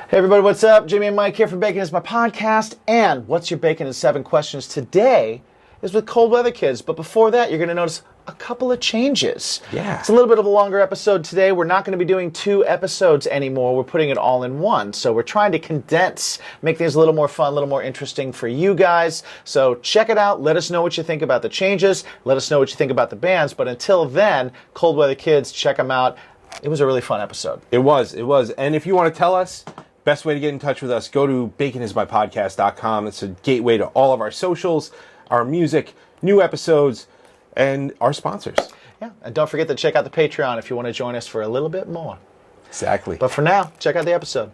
Hey everybody, what's up? Jimmy and Mike here from Bacon is My Podcast, and What's Your Bacon in 7 Questions today is with Cold Weather Kids. But before that, you're going to notice a couple of changes. Yeah. It's a little bit of a longer episode today. We're not going to be doing 2 episodes anymore. We're putting it all in one. So we're trying to condense, make things a little more fun, a little more interesting for you guys. So check it out. Let us know what you think about the changes. Let us know what you think about the bands. But until then, Cold Weather Kids, check them out. It was a really fun episode. It was. And if you want to tell us, best way to get in touch with us, go to baconismypodcast.com. It's a gateway to all of our socials, our music, new episodes, and our sponsors. Yeah, and don't forget to check out the Patreon if you want to join us for a little bit more. Exactly. But for now, check out the episode.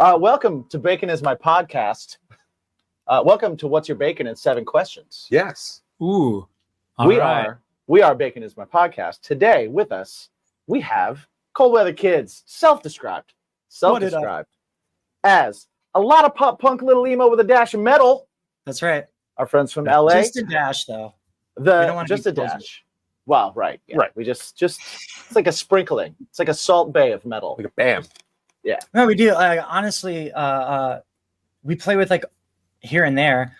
Welcome to Bacon is My Podcast. Welcome to What's Your Bacon in 7 Questions. Yes. Ooh. We are Bacon is My Podcast. Today with us, we have Cold Weather Kids, self-described as a lot of pop punk, little emo with a dash of metal. That's right. Our friends from LA. Just a dash, though. Just a dash. Wow, right. Yeah. Right. We just it's like a sprinkling. It's like a Salt Bay of metal. Like a bam. Yeah. No, we do. Honestly, we play with like here and there.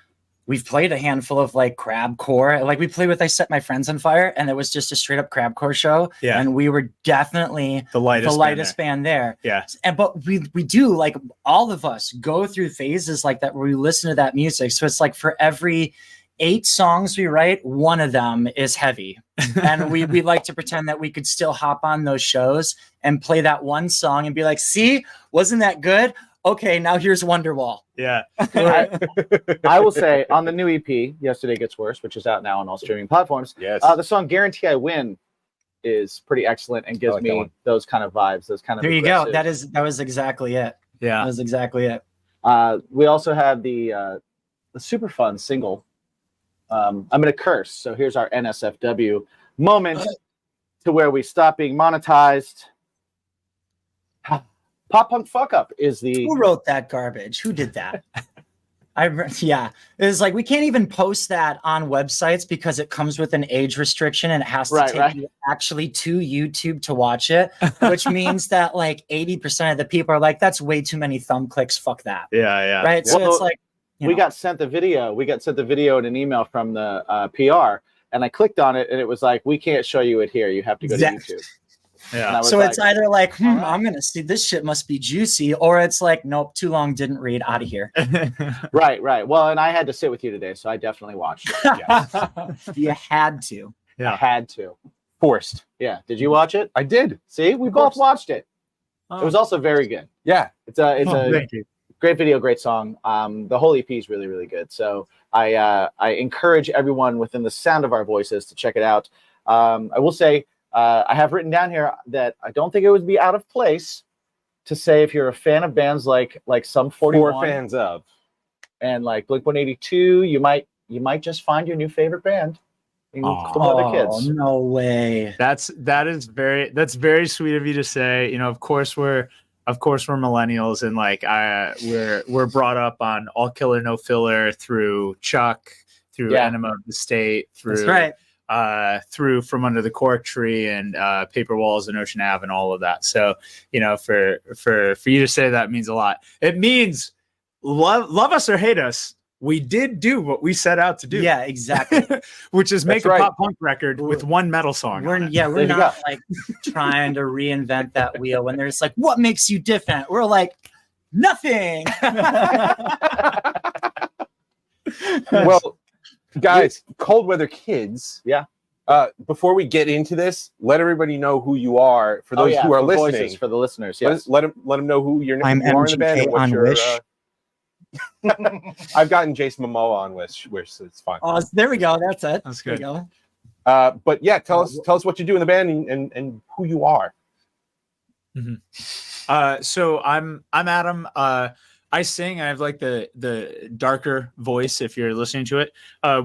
We've played a handful of like crabcore. Like we played with I Set My Friends on Fire, and it was just a straight up crabcore show. Yeah. And we were definitely the lightest band there. Yeah. But we do, like, all of us go through phases like that where we listen to that music. So it's like for every 8 songs we write, one of them is heavy. And we like to pretend that we could still hop on those shows and play that one song and be like, see, wasn't that good? Okay, now here's Wonderwall. Yeah. I will say on the new EP, Yesterday Gets Worse, which is out now on all streaming platforms, Yes. the song Guarantee I Win is pretty excellent and gives me those kind of vibes, those kind of There you go. aggressive- That was exactly it. Yeah. That was exactly it. we also have the super fun single, I'm Gonna Curse. So here's our NSFW moment to where we stop being monetized. Pop Punk Fuck Up is the... Who wrote that garbage? Who did that? Yeah. It's like we can't even post that on websites because it comes with an age restriction and it has to take you actually to YouTube to watch it, which means that like 80% of the people are like, that's way too many thumb clicks. Fuck that. Yeah. Right. So it's like, we got sent the video. We got sent the video in an email from the PR, and I clicked on it, and it was like, we can't show you it here. You have to go to YouTube. Yeah. So it's either like, I'm going to see this shit must be juicy, or it's like, nope, too long, didn't read, out of here. Right. Well, and I had to sit with you today, so I definitely watched it. Yes. You had to. Yeah. I had to. Forced. Yeah. Did you watch it? I did. See, we both watched it. Oh. It was also very good. Yeah. It's a thank you. great video, great song. The whole EP is really, really good. So I encourage everyone within the sound of our voices to check it out. I will say, I have written down here that I don't think it would be out of place to say if you're a fan of bands like Sum 41 4 fans of and like Blink-182, you might just find your new favorite band in Cold Weather Kids. No way. That's very sweet of you to say. You know, of course we're millennials, and like we're brought up on All Killer No Filler through Chuck, through Enema of the State, through That's right. Through From Under the Cork Tree and Paper Walls and Ocean Ave and all of that. So, you know, for you to say that means a lot. It means love us or hate us. We did do what we set out to do. Yeah, exactly. Which is make a pop punk record with one metal song. We're not like trying to reinvent that wheel when there's like, what makes you different? We're like, nothing. Well, guys, Cold Weather Kids. Yeah. Before we get into this, let everybody know who you are for those who are listening. Voices for the listeners, yes. Let them know who you are in the band. And on Wish. I've gotten Jason Momoa on Wish, so it's fine. Oh, there we go. That's it. That's good. There we go. But yeah, tell us what you do in the band and who you are. Mm-hmm. So I'm Adam. I sing. I have like the darker voice if you're listening to it.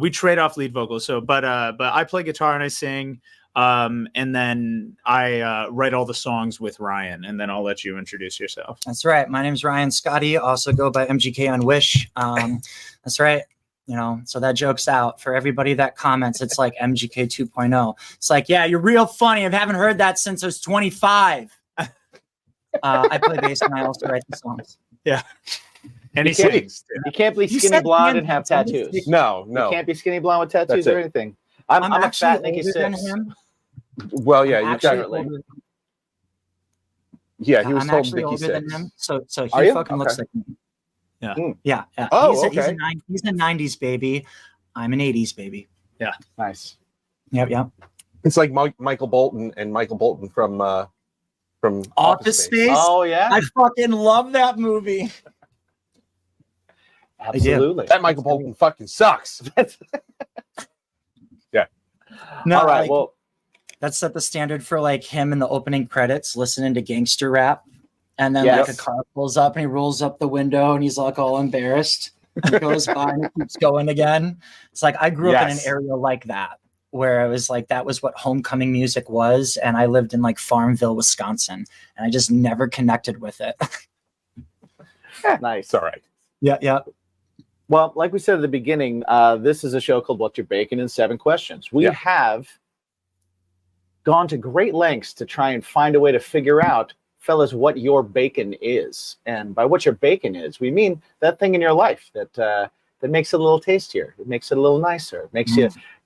We trade off lead vocals. So, but I play guitar and I sing. And then I write all the songs with Ryan, and then I'll let you introduce yourself. That's right. My name's Ryan Scotty. Also go by MGK on Wish. That's right. You know, so that joke's out for everybody that comments. It's like MGK 2.0. It's like, yeah, you're real funny. I haven't heard that since I was 25. I play bass and I also write the songs. Yeah. And he You can't- sings. You can't be You skinny said blonde him. and have tattoos. No, You no. can't be skinny blonde with tattoos That's or it. anything. I'm a actually fat Nikki older than 6. him. Well, yeah, I'm you actually definitely. older- Yeah, he was I'm told actually Nikki older than 6. him. So Are he you? fucking looks like me. Yeah. Yeah. Oh, he's okay. he's a 90s baby. I'm an 80s baby. Nice. Yep. It's like Michael Bolton and Michael Bolton from Office Space. Oh yeah, I fucking love that movie. absolutely. That Michael Bolton fucking sucks. No, All right. like, Well, that set the standard for like him in the opening credits, listening to gangster rap, and then Yes. like a car pulls up and he rolls up the window and he's like all embarrassed. He goes by and he keeps going again. It's like I grew up in an Yes. area like that where I was like that was what homecoming music was, and I lived in like Farmville, Wisconsin, and I just never connected with it. nice. It's all right. Yeah. Well, like we said at the beginning, this is a show called What's Your Bacon in 7 Questions. We Yeah. have gone to great lengths to try and find a way to figure out, fellas, what your bacon is. And by what your bacon is, we mean that thing in your life that makes it a little tastier. It makes it a little nicer. It makes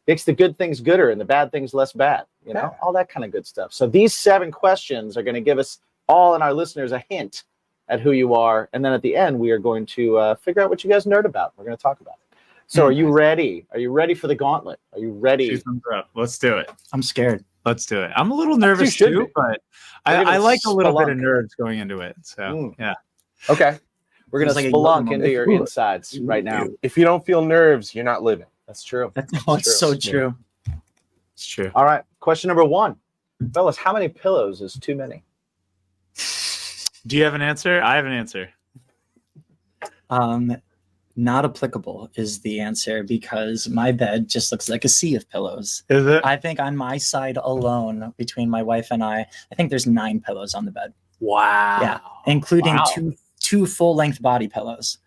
makes the good things gooder and the bad things less bad. You know, all that kind of good stuff. So these 7 questions are going to give us all and our listeners a hint at who you are, and then at the end we are going to figure out what you guys nerd about. We're going to talk about it. So are you ready? Are you ready for the gauntlet? Are you ready? 2 thumbs up. Let's do it. I'm scared. Let's do it. I'm a little nervous should too, be. but We're gonna I like a little bit of spelunk. nerves going into it. So yeah. Okay. We're going to It's like a spelunk yoga into your moment. insides right now. If you don't feel nerves, you're not living. That's true. It's so true. It's true. All right. Question number 1. Fellas, how many pillows is too many? Do you have an answer? I have an answer. Not applicable is the answer because my bed just looks like a sea of pillows. Is it? I think on my side alone, between my wife and I think there's 9 pillows on the bed. Wow. Yeah, including Wow. two full-length body pillows.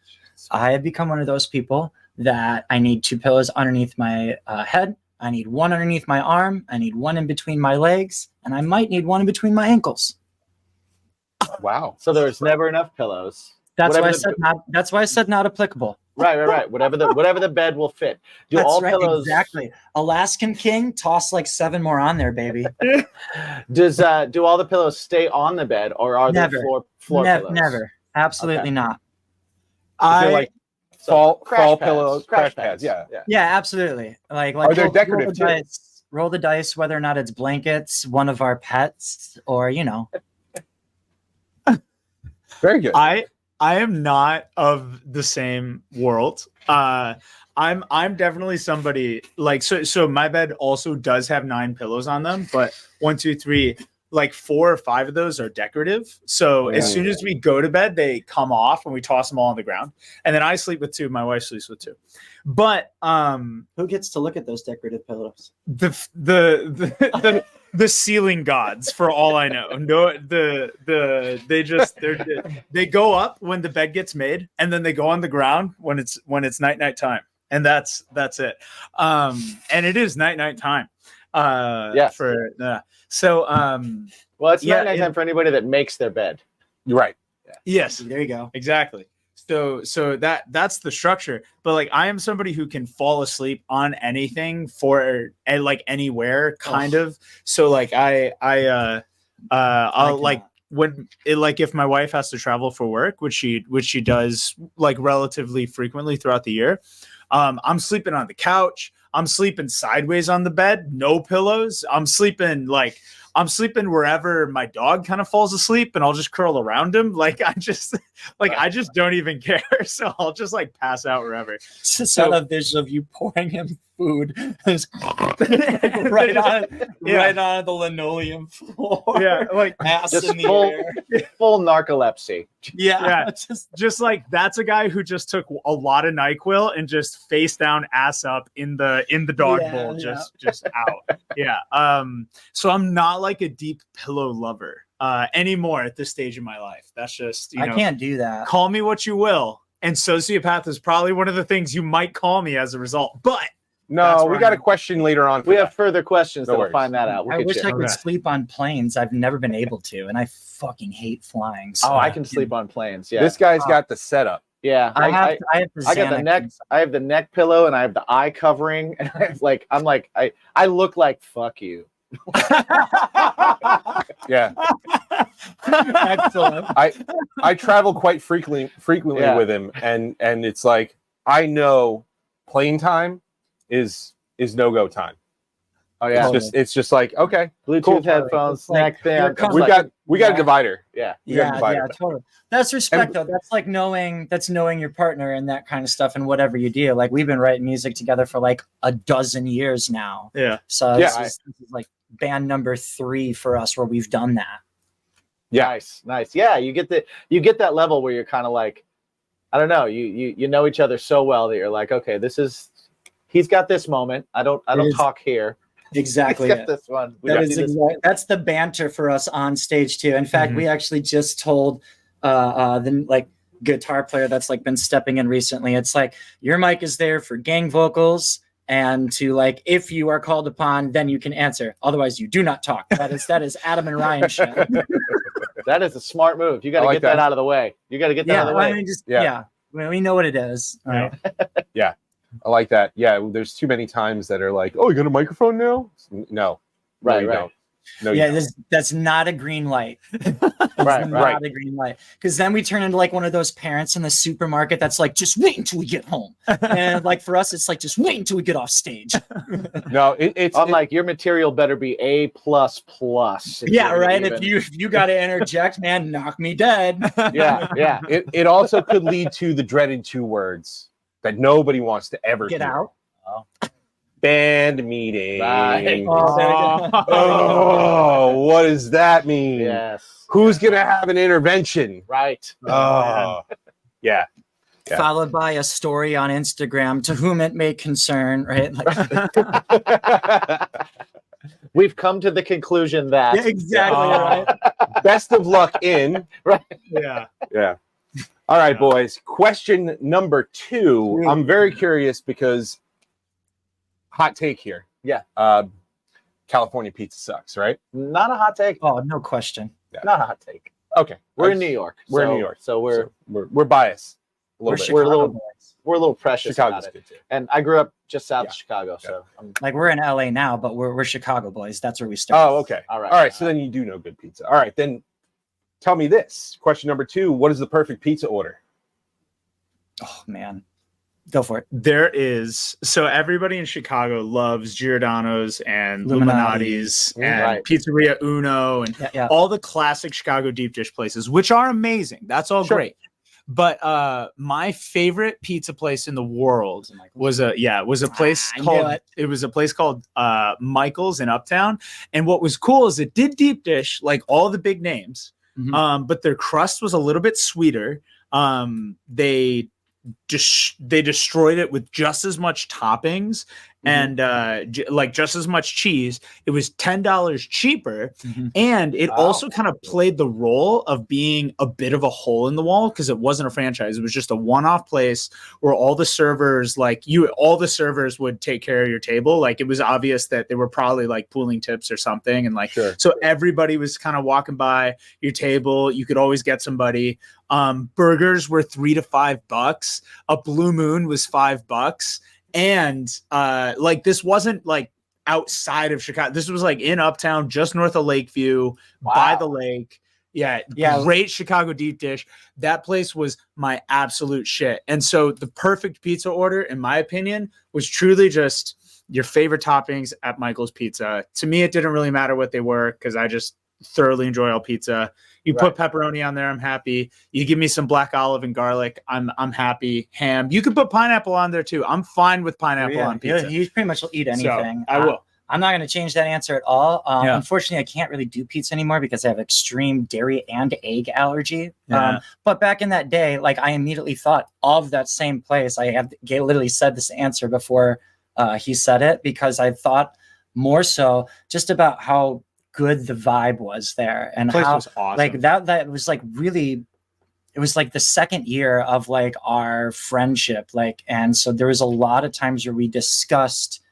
I have become one of those people that I need 2 pillows underneath my head. I need 1 underneath my arm. I need 1 in between my legs, and I might need 1 in between my ankles. Wow. So there's never enough pillows. That's Whatever why I the- said not. That's why I said not applicable. Right. Whatever the bed will fit. Do That's all right, pillows exactly. Alaskan King, toss like 7 more on there, baby. do all the pillows stay on the bed, or are Never. they floor pillows? Never. Absolutely Okay. not. Is it like So, fall pads, pillows, crash pads? Yeah. Yeah, absolutely. Like Are they roll decorative the too? dice, roll the dice whether or not it's blankets, one of our pets, or Very good. I am not of the same world. I'm definitely somebody like so my bed also does have 9 pillows on them, but 1, 2, 3, like 4 or 5 of those are decorative. So as soon as we go to bed, they come off and we toss them all on the ground. And then I sleep with 2, my wife sleeps with 2. But who gets to look at those decorative pillows? the ceiling gods, for all I know. No, they go up when the bed gets made, and then they go on the ground when it's night time, and that's it. And it is night time. Yes. So Well, it's Yeah, night time for anybody that makes their bed. You're right. yes, There you go. exactly. So that's the structure. But like I am somebody who can fall asleep on anything for like anywhere kind of. So like I'll like when it, like if my wife has to travel for work, which she does like relatively frequently throughout the year, I'm sleeping on the couch. I'm sleeping sideways on the bed, no pillows. I'm sleeping like I'm sleeping wherever my dog kind of falls asleep, and I'll just curl around him. Like I just don't even care. So I'll just like pass out wherever. Just so, a vision of you pouring him food right on the linoleum floor. Yeah, like ass just in the air. full narcolepsy. Yeah, just like that's a guy who just took a lot of NyQuil and just face down, ass up in the dog bowl, just out. Yeah. So I'm not like a deep pillow lover anymore at this stage in my life. That's just I can't do that. Call me what you will, and sociopath is probably one of the things you might call me as a result. But no, we got a question later on. We have further questions No that'll worries. find that out. I wish I could sleep on planes. I've never been able to, and I fucking hate flying. So I can sleep on planes. Yeah, This guy's got the setup. Yeah, I have I got the neck. I have the neck pillow, and I have the eye covering, and I look like fuck you. Yeah. Excellent. I travel quite frequently with him, and it's like I know plane time is no-go time. Oh yeah, it's just like okay, Bluetooth cool. headphones, neck thing. We got a divider. Yeah, Totally. That's respect though. That's like knowing your partner and that kind of stuff and whatever you do. Like we've been writing music together for like a dozen years now. Yeah. So this is like band number 3 for us where we've done that. Yeah. Nice. Yeah, you get that level where you're kind of like, I don't know, you know each other so well that you're like, okay, he's got this moment. I don't talk here. Exactly. He's got this one. That's the banter for us on stage too. In fact, we actually just told the like guitar player that's like been stepping in recently. It's like your mic is there for gang vocals and to like if you are called upon, then you can answer. Otherwise, you do not talk. That is Adam and Ryan shit. That is a smart move. You got to get that out of the way. You got to get that out of the way. I mean, we know what it is. All right. Yeah. I like that. Yeah, there's too many times that are like, oh, you got a microphone now? No. Right. Don't. No, yeah, that's not a green light. Not a green light. Because then we turn into like one of those parents in the supermarket that's like, just wait until we get home. And like for us, it's like, just wait until we get off stage. No, it's like your material better be A++. Yeah, right. If you got to interject, man, knock me dead. Yeah. It also could lead to the dreaded 2 words that nobody wants to ever get hear. out. Band meeting. Right. Oh, what does that mean? Yes. Who's going to have an intervention? Right. Oh, yeah. Followed by a story on Instagram, to whom it may concern, right? We've come to the conclusion that. Yeah, exactly. Right. Best of luck in. Right. Yeah. All right, boys. Question number 2. I'm very curious because hot take here. Yeah. California pizza sucks, right? Not a hot take. Oh, no question. Yeah. Not a hot take. Okay. We're in New York. We're in New York. So we're biased. We're a little precious Chicago's about it. good too. And I grew up just south of Chicago. So like we're in LA now, but we're Chicago boys. That's where we started. Oh, okay. All right. All right. So then you do know good pizza. All right. Then tell me this. Question number 2. What is the perfect pizza order? Oh, man. Go for it. There is. So everybody in Chicago loves Giordano's and Illuminati's and Pizzeria Uno and all the classic Chicago deep dish places, which are amazing. That's all great. But my favorite pizza place in the world was a place called Michael's in Uptown. And what was cool is it did deep dish like all the big names, but their crust was a little bit sweeter. They destroyed it with just as much toppings and like just as much cheese. It was $10 cheaper, and it also kind of played the role of being a bit of a hole in the wall because it wasn't a franchise. It was just a one-off place where all the servers would take care of your table. Like it was obvious that they were probably like pooling tips or something, and like so everybody was kind of walking by your table. You could always get somebody. Burgers were $3 to $5. A Blue Moon was $5. And like this wasn't like outside of Chicago. This was like in Uptown, just north of Lakeview, by the lake. Yeah. Great Chicago deep dish. That place was my absolute shit. And so the perfect pizza order, in my opinion, was truly just your favorite toppings at Michael's Pizza. To me, it didn't really matter what they were because I just thoroughly enjoy all pizza. You put pepperoni on there, I'm happy. You give me some black olive and garlic, I'm happy. Ham. You could put pineapple on there too. I'm fine with pineapple on pizza. You pretty much will eat anything. So, I will. I'm not going to change that answer at all. Yeah. Unfortunately, I can't really do pizza anymore because I have extreme dairy and egg allergy. Yeah. But back in that day, like I immediately thought of that same place. I have literally said this answer before he said it because I thought more so just about how good the vibe was there and Place how was awesome. like that was like really. It was like the second year of like our friendship, like, and so there was a lot of times where we discussed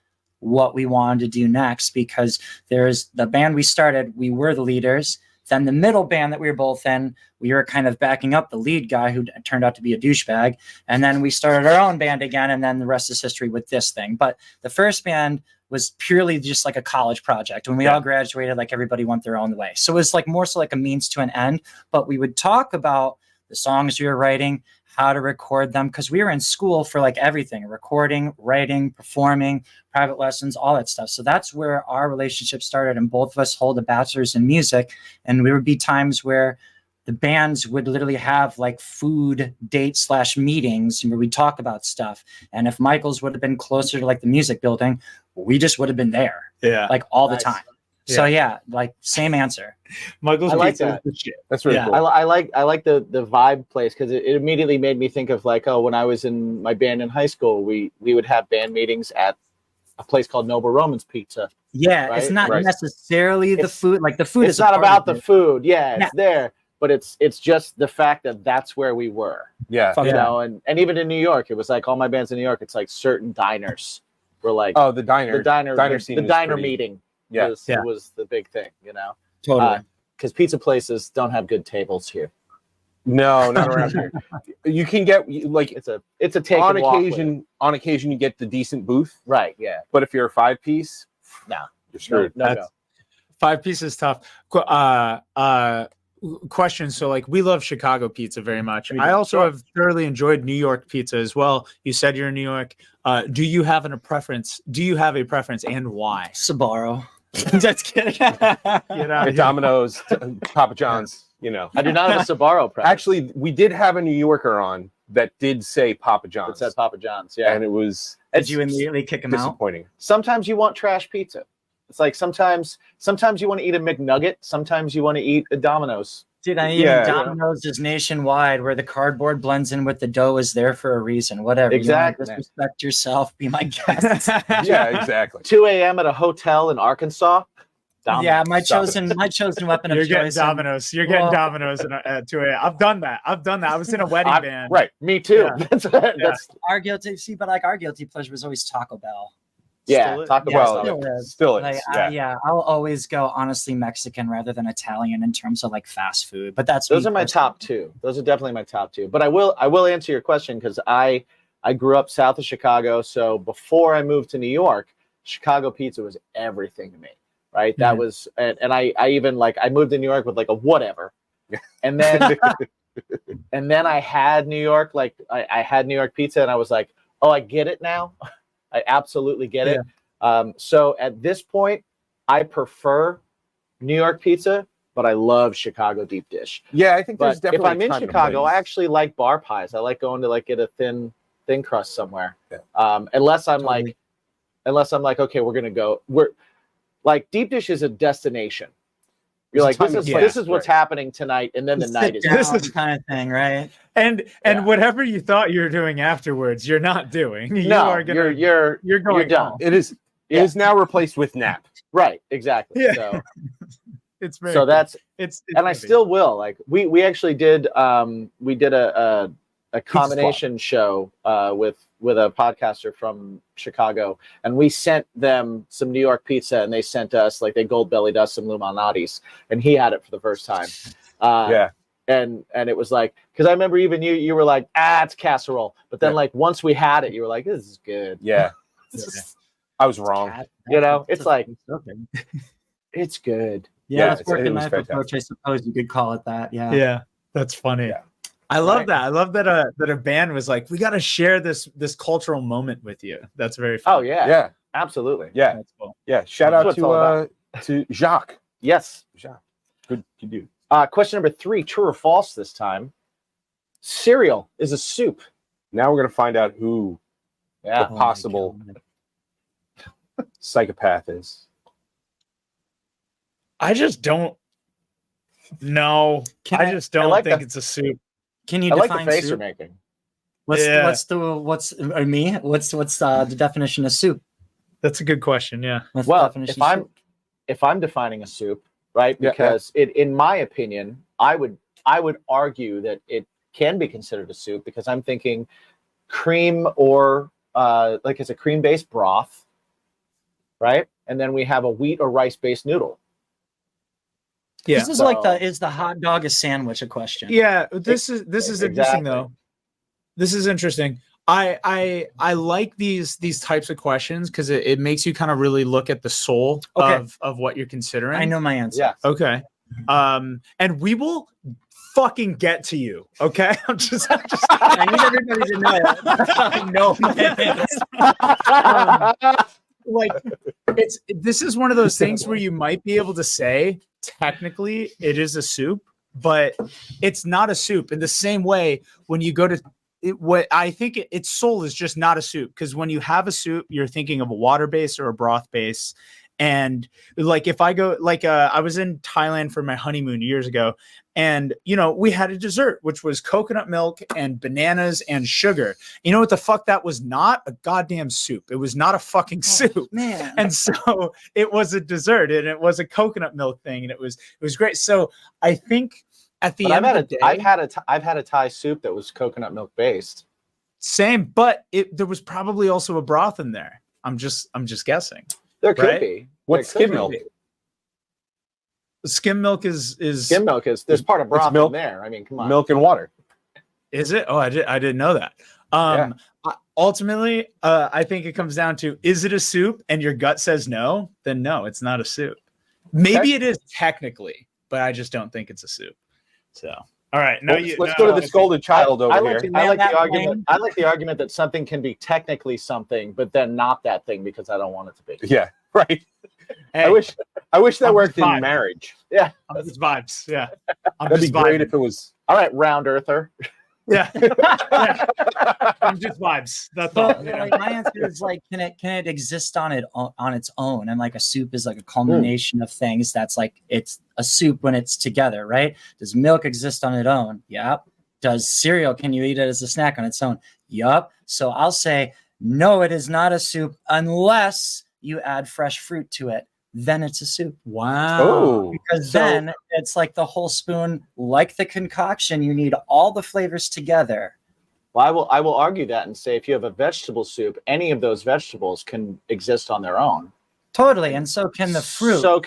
what we wanted to do next because there's the band we started, we were the leaders. Then the middle band that we were both in, we were kind of backing up the lead guy who turned out to be a douchebag. And then we started our own band again, and then the rest is history with this thing. But the first band was purely just like a college project. When we all graduated, like everybody went their own way. So it was like more so like a means to an end. But we would talk about the songs we were writing, how to record them, because we were in school for like everything, recording, writing, performing, private lessons, all that stuff. So that's where our relationship started, and both of us hold a bachelor's in music, and there would be times where the bands would literally have like food date/meetings where we talk about stuff. And if Michael's would have been closer to like the music building, we just would have been there like all the time. So yeah, like same answer. Michael's Pizza is the shit. That's really cool. I like the vibe place because it immediately made me think of like, oh, when I was in my band in high school, we would have band meetings at a place called Noble Roman's Pizza. Yeah, right? it's not necessarily the food. Like the food it's is not about the food. Yeah, it's there, but it's just the fact that that's where we were. Yeah, you know, and even in New York, it was like all my bands in New York. It's like certain diners were like, oh, the diner scene, the diner pretty... meeting. Yeah. Was the big thing, you know? Totally. Because pizza places don't have good tables here. No, not around here. You can get like it's a take on occasion. On occasion, you get the decent booth, right? Yeah. But if you're a 5-piece, no, you're screwed. No. 5-piece is tough. Question. So, like, we love Chicago pizza very much. I also have thoroughly enjoyed New York pizza as well. You said you're in New York. Do you have a preference? Do you have a preference, and why? Sbarro. Just kidding. Domino's, Papa John's. You know, I do not have a Sbarro preference. Actually, we did have a New Yorker on that did say Papa John's. It said Papa John's, yeah, and it was. Did you immediately kick him out? Disappointing. Sometimes you want trash pizza. It's like sometimes you want to eat a McNugget. Sometimes you want to eat a Domino's. Dude, Domino's is nationwide, where the cardboard blends in with the dough is there for a reason. Whatever. Exactly. You disrespect yourself. Be my guest. Yeah, exactly. 2 a.m. at a hotel in Arkansas. Domino's. Yeah, my chosen weapon of You're choice. getting Domino's. You're getting Domino's at 2 a.m. I've done that. I was in a wedding band. Right. Me too. Yeah. That's our guilty. See, but like our guilty pleasure was always Taco Bell. Taco Bell. Still is. Like, I'll always go honestly Mexican rather than Italian in terms of like fast food. But those are my top two. Those are definitely my top two. But I will answer your question because I grew up south of Chicago. So before I moved to New York, Chicago pizza was everything to me. Right. That was and I even like I moved to New York with like a whatever. And then and then I had New York, like I had New York pizza and I was like, oh, I get it now. I absolutely get it. So at this point, I prefer New York pizza, but I love Chicago deep dish. Yeah, I think there's definitely. If I'm in Chicago, I actually like bar pies. I like going to like get a thin crust somewhere. Yeah. Unless I'm like, okay, we're gonna go. We're like deep dish is a destination. You're like, this is what's happening tonight, and then the night is this is kind of thing, right? And whatever you thought you were doing afterwards, you're not doing. You're going done. It is now replaced with nap. Right, exactly. Yeah. So it's very so cool. that's it's and I still will. Like we actually did a combination show with a podcaster from Chicago, and we sent them some New York pizza, and they sent us like they gold bellied us some Luminati's, and he had it for the first time. And it was like, because I remember even you were like, it's casserole, but then like once we had it, you were like, this is good. Yeah. I was wrong. It's like it's good. Yeah, it's working life approach. I suppose you could call it that. Yeah. Yeah, that's funny. Yeah. I love Right. that. I love that that a band was like, we got to share this cultural moment with you. That's very fun. Oh yeah, Yeah, absolutely. yeah, That's cool. yeah. Shout That's out what it's all about. to Jacques. Yes. Jacques, good dude. Question number 3, true or false this time. Cereal is a soup. Now we're gonna find out who Yeah. the possible psychopath is. I just don't know. I just don't like think the- it's a soup. Can you I like the define face you're soup? making. What's Yeah. what's the definition of soup? That's a good question. Yeah. What's the Well, definition of soup? if I'm defining a soup, right? Yeah, Because it, in my opinion, I would argue that it can be considered a soup because I'm thinking cream or like it's a cream-based broth, right? And then we have a wheat or rice-based noodle. Yeah. This is So- like is the hot dog a sandwich a question? Yeah. This is interesting Exactly. though. This is interesting. I like these types of questions because it makes you kind of really look at the soul Okay. of what you're considering. I know my answer. Yeah. Okay. And we will fucking get to you. Okay. I'm just I need everybody to know that. I know my answer. like this is one of those things where you might be able to say technically it is a soup, but it's not a soup in the same way when you go to what I think its soul is just not a soup, because when you have a soup you're thinking of a water base or a broth base. And like if I go like I was in Thailand for my honeymoon years ago, and we had a dessert which was coconut milk and bananas and sugar. You know what the fuck that was? Not a goddamn soup. It was not a fucking soup. Man. And so it was a dessert, and it was a coconut milk thing, and it was great. So I think at the But end of the day, I've had a Thai soup that was coconut milk based. same, but there was probably also a broth in there. I'm just guessing. There could Right? be. What's There could skim milk? be. Skim milk is Skim milk there's part of broth milk- in there. I mean, come on. Milk and water. Is it? Oh, I didn't know that. Ultimately, I think it comes down to, is it a soup? And your gut says no, then no, it's not a soup. Maybe it is technically, but I just don't think it's a soup. So, all right, Let's go to this golden child over I here. like, the, Man, I like that the argument. plane. I like the argument that something can be technically something, but then not that thing because I don't want it to be. Yeah, right. Hey, I wish that I'm worked in fine. marriage. Yeah. I'm just vibes. Yeah, I'm That'd be just great vibing. if it was. All right, round earther. Yeah. Yeah. I'm just vibes. That's all. But like my answer is like, can it exist on its own? And like a soup is like a culmination of things. That's like it's a soup when it's together, right? Does milk exist on its own? Yep. Does cereal? Can you eat it as a snack on its own? Yup. So I'll say no, it is not a soup unless you add fresh fruit to it. Then it's a soup. Wow. Oh, Because So- then it's like the whole spoon, like the concoction. You need all the flavors together. Well, I will argue that and say if you have a vegetable soup, any of those vegetables can exist on their own. Totally. And so can the fruit. So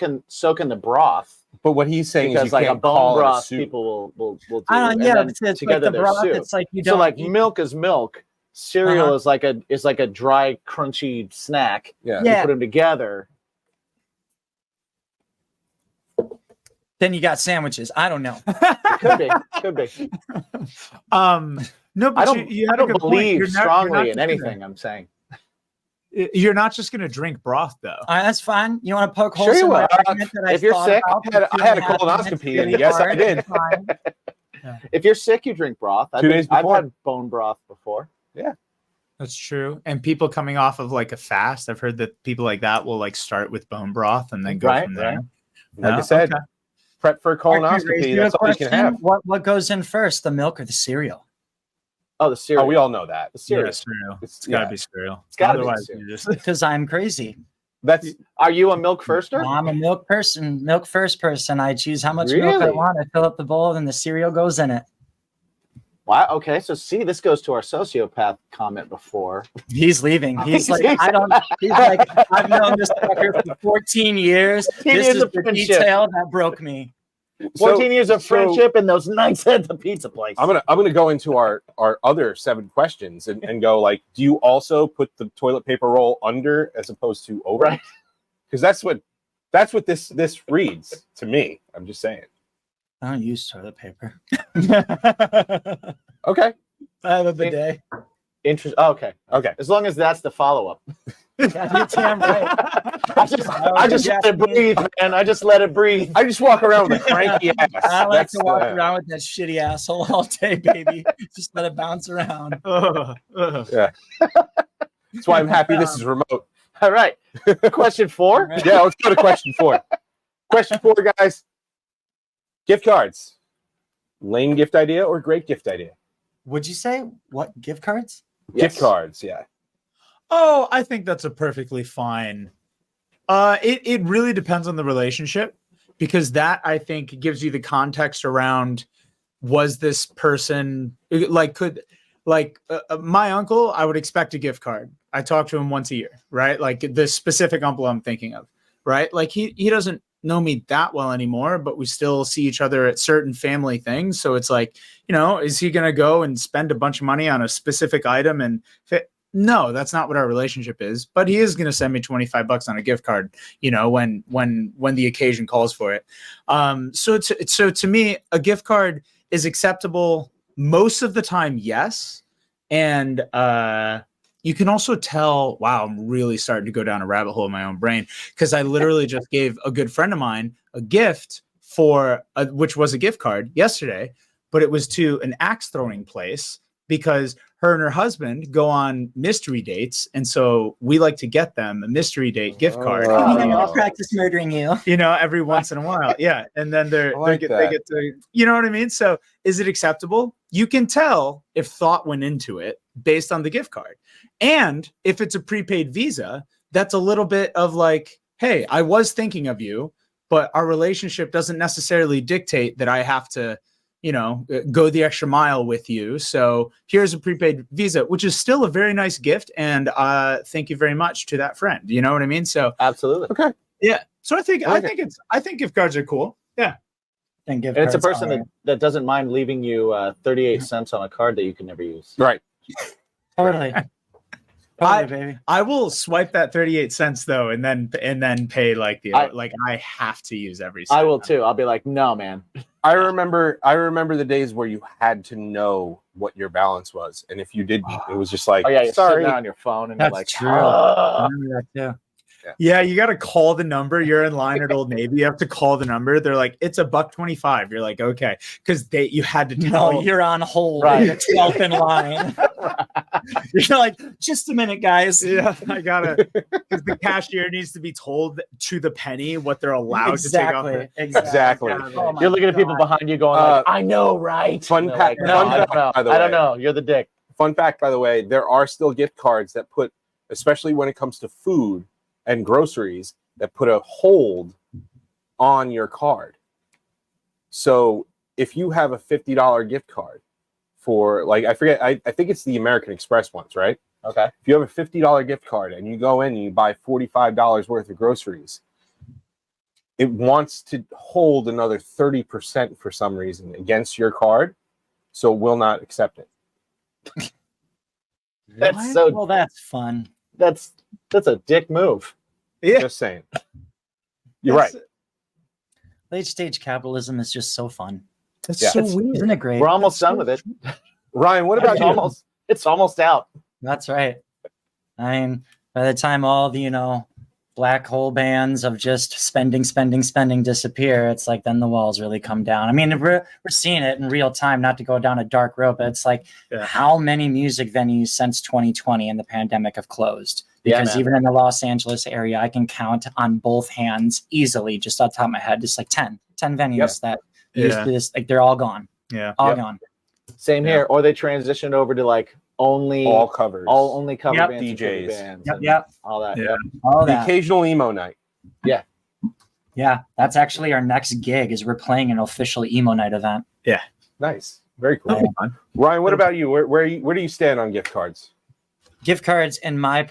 can the broth. but what he's saying is Because you like a can't call bone it a broth, soup. people will do. I don't and yeah, then it's like together the they're broth. soup. It's like you So don't like eat- milk is milk. Cereal Uh-huh. is like a dry, crunchy snack. Yeah. You Yeah. put them together. Then you got sandwiches. I don't know. It could be. Could be. No, but I don't. you I had a don't good point. believe You're not strongly in just gonna- anything I'm saying. You're not just gonna drink broth though. All right, that's fine. You want to poke Sure holes you in my will. argument that I If you're thought sick, about for I had a 2.5 colonoscopy, minutes? and yes, I Hard. did. It's fine. If you're sick, you drink broth. 2 days I've before. had bone broth before. That's true. And people coming off of like a fast, I've heard that people like that will like start with bone broth and then go Right, from there. right. Like I Yeah, said, okay. prep for a Mark, can I raise colonoscopy. you That's a all you can question? have. What goes in first, the milk or the cereal? Oh, the cereal. Oh, we all know that. the Yeah, cereal. cereal. It's Yeah. gotta be cereal. It's gotta be Otherwise, cereal. you just Because I'm crazy. That's Are you a milk firster? I'm a milk person, milk first person. I choose how much milk I Really? want. I fill up the bowl and the cereal goes in it. Wow. Okay. So see, this goes to our sociopath comment before. He's leaving. He's like, I don't. He's like, I've known this fucker for 14 years. 14 This years is of the friendship. detail that broke me. 14 years of so friendship and those nights at the pizza place. I'm gonna go into our other 7 questions and go like, do you also put the toilet paper roll under as opposed to over? Right. Because that's what this reads to me. I'm just saying. I don't use toilet paper. Okay. I have a bidet. Okay. Okay. As long as that's the follow-up. Yeah, you're damn right. I just let it breathe, man. I just let it breathe. I just walk around with a cranky ass. I like That's to walk the- around with that shitty asshole all day, baby. Just let it bounce around. Yeah. That's why I'm happy this is remote. All right. Question 4. Right. Yeah, let's go to question 4. Question 4, guys. Gift cards. Lame gift idea or great gift idea? Would you say what gift cards? Gift cards, yeah. Oh, I think that's a perfectly fine. It really depends on the relationship, because that, I think, gives you the context around, was this person like, my uncle, I would expect a gift card. I talk to him once a year, right? Like the specific uncle I'm thinking of, right? Like he doesn't know me that well anymore, but we still see each other at certain family things. So it's like, is he going to go and spend a bunch of money on a specific item and fit? No, that's not what our relationship is, but he is going to send me $25 on a gift card, when the occasion calls for it. So to me, a gift card is acceptable most of the time. Yes. And, you can also tell, wow, I'm really starting to go down a rabbit hole in my own brain, because I literally just gave a good friend of mine a gift which was a gift card yesterday, but it was to an axe throwing place, because her and her husband go on mystery dates. And so we like to get them a mystery date gift card, I'll practice murdering you. every once in a while. Yeah. And then they get to, you know what I mean? So is it acceptable? You can tell if thought went into it based on the gift card. And if it's a prepaid Visa, that's a little bit of like, hey, I was thinking of you, but our relationship doesn't necessarily dictate that I have to, go the extra mile with you. So here's a prepaid Visa, which is still a very nice gift. And thank you very much to that friend. You know what I mean? So Absolutely. Okay. yeah. So I think gift cards are cool. Yeah. And And it's a person that doesn't mind leaving you 38 cents on a card that you can never use. Right. Totally. Baby. I will swipe that 38 cents though, and then pay like I have to use every cent. I will too. I'll be like, no, man. I remember the days where you had to know what your balance was, and if you didn't, it was just like, Oh yeah, you're sorry. sitting there on your phone and That's you're like, true. I remember that too. Yeah, you got to call the number. You're in line at Old Navy. You have to call the number. They're like, it's $1.25. You're like, okay, because you had to tell. No, you're on hold. Right. Yourself in line. You're like, just a minute, guys. Yeah, I gotta, because the cashier needs to be told to the penny what they're allowed to take off. Exactly. Oh my you're looking at people God. behind you going like, I know, right? Fun And they're fact- like, no, fun I don't fact, know. by the I don't way. know. You're the dick. Fun fact, by the way, there are still gift cards that put, especially when it comes to food and groceries, that put a hold on your card. So if you have a $50 gift card for, like, I forget, I think it's the American Express ones, right? Okay. If you have a $50 gift card and you go in and you buy $45 worth of groceries, it wants to hold another 30% for some reason against your card, so it will not accept it. That's so. Well, that's fun. That's a dick move. Yeah, Just saying. You're right. Late stage capitalism is just so fun. That's Yeah. so It's- weird. Isn't it great? We're almost done with it. Ryan, what about you? It's almost out. That's right. I mean, by the time all the, black hole bands of just spending disappear, it's like then the walls really come down. I mean, we're seeing it in real time, not to go down a dark road, but it's like how many music venues since 2020 and the pandemic have closed? Because even in the Los Angeles area, I can count on both hands easily, just off the top of my head, just like 10 venues that used to this, like they're all gone. Yeah. All gone. Same here. Or they transitioned over to like only All covers. only cover Yep. bands, and DJs. cover bands, Yep, and yep. all that. Yeah. All the that. occasional emo night. Yeah, that's actually our next gig. Is we're playing an official emo night event. Nice. Very cool. Yeah. Ryan, what about you? Where do you stand on gift cards? Gift cards, in my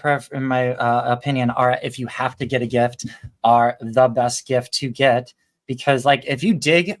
opinion, are, if you have to get a gift, are the best gift to get, because like if you dig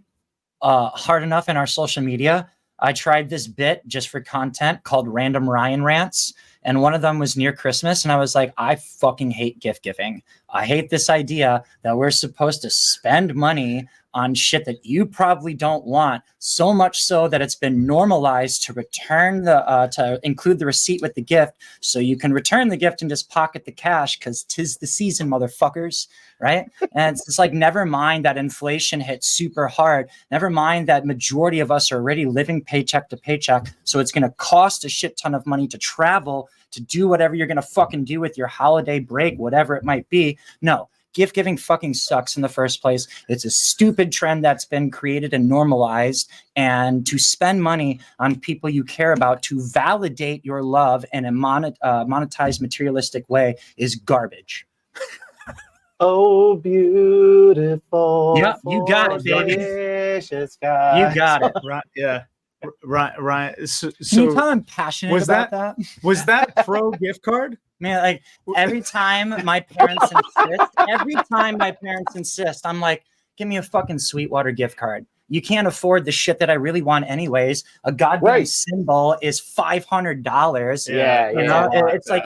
hard enough in our social media, I tried this bit just for content called Random Ryan Rants. And one of them was near Christmas. And I was like, I fucking hate gift giving. I hate this idea that we're supposed to spend money on shit that you probably don't want, so much so that it's been normalized to return to include the receipt with the gift, so you can return the gift and just pocket the cash because 'tis the season, motherfuckers, right? And it's like, never mind that inflation hit super hard. Never mind that majority of us are already living paycheck to paycheck, so it's going to cost a shit ton of money to travel, to do whatever you're going to fucking do with your holiday break, whatever it might be. No. Gift giving fucking sucks in the first place. It's a stupid trend that's been created and normalized. And to spend money on people you care about to validate your love in a monetized, materialistic way is garbage. Oh, beautiful. Yeah, you got it, baby. Delicious guy. You got it. Right, yeah. Right. So, Can you tell I'm passionate was about that? was that pro gift card? Man, like every time my parents insist, I'm like, give me a fucking Sweetwater gift card. You can't afford the shit that I really want anyways. A goddamn symbol is $500. Yeah, you know, it's like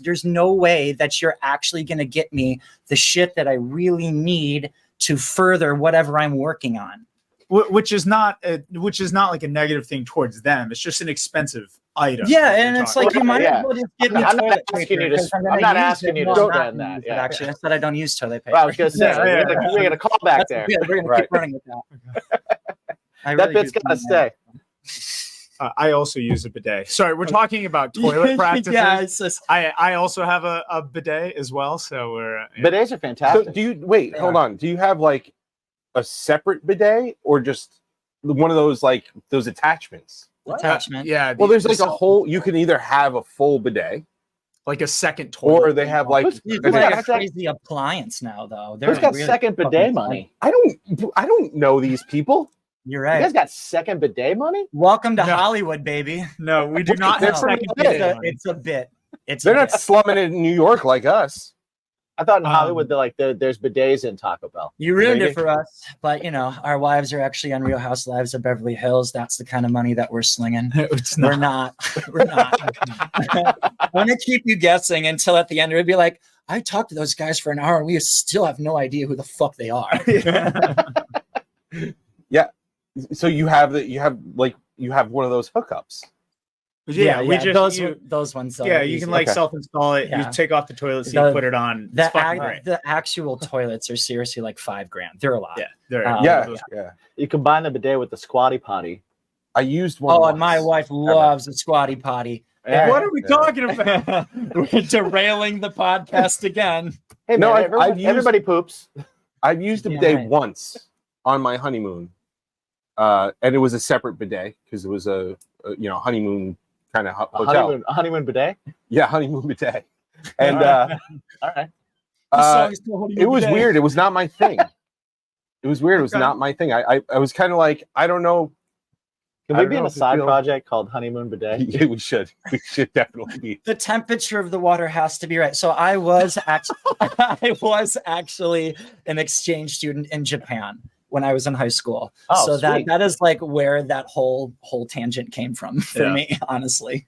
there's no way that you're actually gonna get me the shit that I really need to further whatever I'm working on. Which is not like a negative thing towards them. It's just an expensive item. Yeah, and it's like you might Yeah. as well just give me I'm not toilet asking paper. you to- I'm not asking you to spend that, yeah. Actually, I said I don't use toilet paper. Well, I was going to say, Yeah. we're going to call back there. Yeah, we're gonna keep running with that. I That really bit's do got to think stay. I also use a bidet. Sorry, we're talking about toilet practices. Yeah, it's just I also have a bidet as well. So we're Bidets are So fantastic. do you wait? Hold on. Do you have like a separate bidet or just one of those like those attachments? attachment. yeah. Well, there's like a whole. You can either have a full bidet, like a second toilet, or they have like. It's Who's like got a crazy appliance now, though. Who's got second bidet money? I don't know these people. You're You guys right. got second bidet money? Welcome to No. Hollywood, baby. No, we do not They're have pretty second good. bidet money. It's a bit. It's They're a not bit. slumming it in New York like us. I thought in Hollywood, there's bidets in Taco Bell. You ruined Maybe. it for us, but you know our wives are actually on Real Housewives of Beverly Hills. That's the kind of money that we're slinging. It's We're not. not. We're not. I'm gonna keep you guessing until at the end it would be like, I talked to those guys for an hour and we still have no idea who the fuck they are. So you have one of those hookups. Yeah, we just those ones. Though, yeah, are you easy. can like Okay. self-install it. Yeah. You take off the toilet seat, The- put it on. It's the, fucking great. the actual toilets are seriously like $5,000. They're a lot. Yeah, they're Yeah. You combine the bidet with the squatty potty. I used one. Oh, once. and my wife loves a squatty potty. Yeah. What are we talking about? We're derailing the podcast again. Hey, man, No, everybody poops. I've used a Yeah, bidet right. once on my honeymoon, and it was a separate bidet because it was a honeymoon kind of hotel. A honeymoon bidet? Yeah, honeymoon bidet, and All right. it was weird. It was not my thing. It was weird. It was Okay. not my thing. I was kind of like, I don't know. Can I we don't be in know a if it side feels- project called Honeymoon Bidet? Yeah, we should. We should definitely be. The temperature of the water has to be right. So I was actually an exchange student in Japan when I was in high school. Oh, so sweet. that is like where that whole tangent came from for Yeah. me, honestly.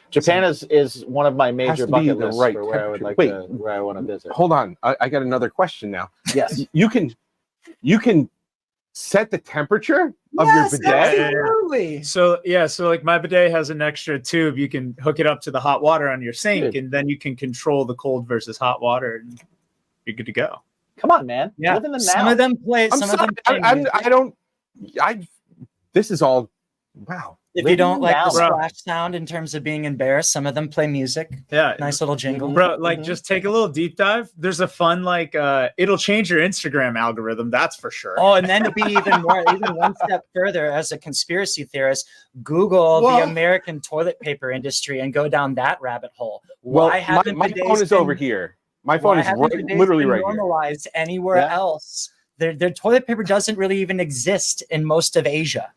Japan is one of my major to be bucket the lists right for where I would like temperature. to, where I want to visit. Hold on. I got another question now. Yes. You can set the temperature of your bidet. Absolutely. So like my bidet has an extra tube. You can hook it up to the hot water on your sink, Dude. and then you can control the cold versus hot water, and you're good to go. Come on, man. Yeah. Live in the Some now. of them play. I'm Some sorry. of them. Play music. This is all. Wow. If live you don't in like now, the bro. splash sound in terms of being embarrassed, some of them play music. Yeah, Nice little jingle. bro. Like, Mhm. just take a little deep dive. There's a fun it'll change your Instagram algorithm. That's for sure. Oh, and then to be even one step further, as a conspiracy theorist, Google Whoa. the American toilet paper industry and go down that rabbit hole. Well, Why haven't my bidets phone is been- over here. My phone why is haven't bidets literally been right here. normalized anywhere Yeah. else? Their toilet paper doesn't really even exist in most of Asia.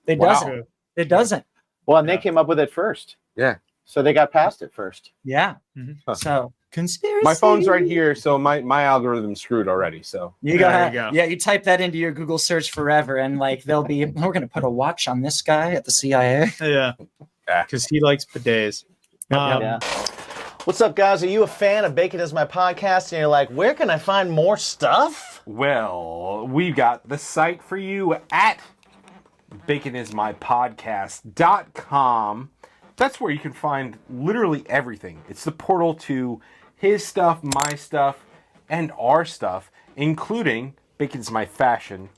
It Wow. doesn't. It doesn't. Well, and they Yeah. came up with it first. Yeah. So they got past it first. Yeah. Mhm. Huh. So conspiracy. My phone's right here, so my algorithm's screwed already. So You There got you go. Yeah, you type that into your Google search forever, and like they'll be, we're gonna put a watch on this guy at the CIA. Yeah, Yeah. because he likes bidets. Yeah. What's up, guys? Are you a fan of Bacon Is My Podcast? And you're like, where can I find more stuff? Well, we got the site for you at baconismypodcast.com. That's where you can find literally everything. It's the portal to his stuff, my stuff, and our stuff, including Bacon's My Fashion.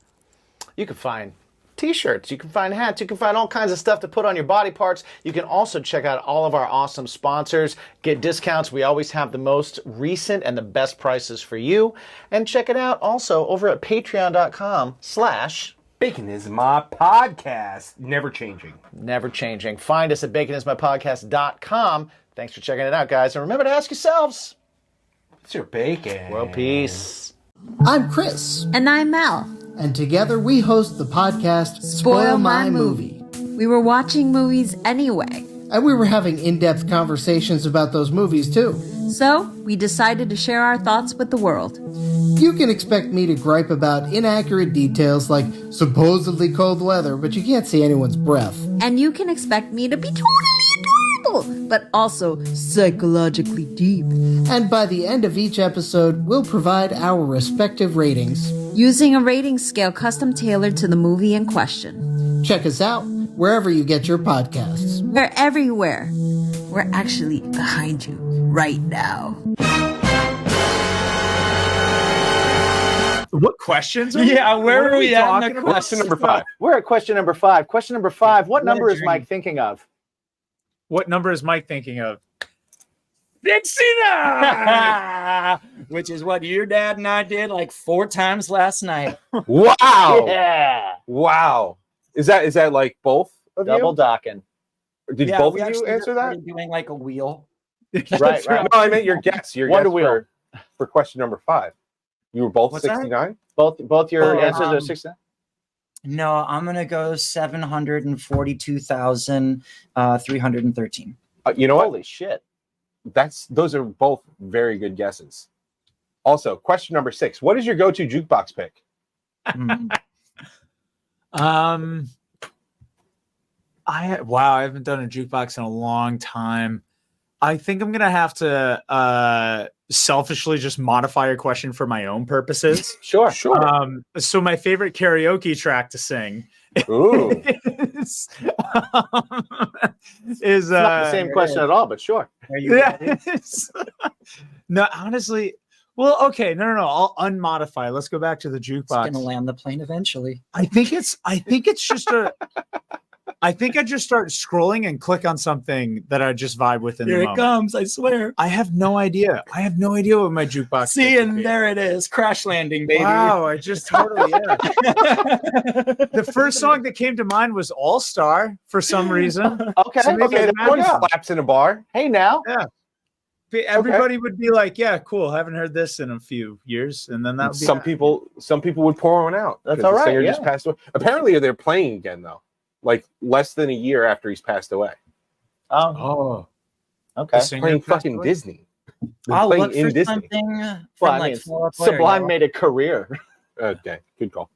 You can find t-shirts, you can find hats, you can find all kinds of stuff to put on your body parts. You can also check out all of our awesome sponsors, get discounts. We always have the most recent and the best prices for you. And check it out also over at patreon.com/ Bacon is my podcast. Never changing. Never changing. Find us at baconismypodcast.com. Thanks for checking it out, guys. And remember to ask yourselves, What's your bacon? world peace. I'm Chris, And I'm Mel. and together we host the podcast Spoil My Movie. We were watching movies anyway. And we were having in-depth conversations about those movies too. So, we decided to share our thoughts with the world. You can expect me to gripe about inaccurate details like supposedly cold weather, but you can't see anyone's breath. And you can expect me to be totally adorable, but also psychologically deep. And by the end of each episode, we'll provide our respective ratings. Using a rating scale custom tailored to the movie in question. Check us out wherever you get your podcasts. We're everywhere. We're actually behind you right now. What questions? Yeah, where what are we at in talking the about? Question number 5. We're at question number 5. Question number 5. What number is dream. Mike thinking of? What number is Mike thinking of? 69! Which is what your dad and I did like 4 times last night. Wow. Yeah. Wow. Is that like both of Double you? docking. Did Yeah, both we of you actually answer that? started doing like a wheel. Right. No, I meant your guess. Your Wonder guess Wheel. for question number 5. You were both What's that? 69? Both your Oh, answers are 69? No, I'm gonna go 742,313. You know what? Holy shit. Those are both very good guesses. Also, question number 6. What is your go-to jukebox pick? I haven't done a jukebox in a long time. I think I'm gonna have to selfishly just modify a question for my own purposes. Sure. So my favorite karaoke track to sing Ooh. is It's not the same question at all, but sure. Are you ready? yes. No, honestly. Well, okay, no. I'll unmodify. Let's go back to the It's jukebox. gonna land the plane eventually. I think it's just a. I think I just start scrolling and click on something that I just vibe with in Here the it moment. comes, I swear. I have no idea. What my jukebox. See, pick would and be. there it is. Crash landing, baby. Wow, I just totally The first song that came to mind was All Star for some reason. Okay. So maybe okay. that That one Yeah. slaps in a bar. Hey, now. Everybody would be like, "Yeah, cool. Haven't heard this in a few years," and then that would be Some that. people would pour one out. That's 'cause all the right, singer yeah. just passed away. Apparently, they're playing again though, like less than a year after he's passed away. Oh, Okay. the singer Playing passed fucking away? Disney. They're I'll playing look in for Disney. something Well, from I like mean, Fall Out Boy or Sublime Yellow. made a career. Okay, good call.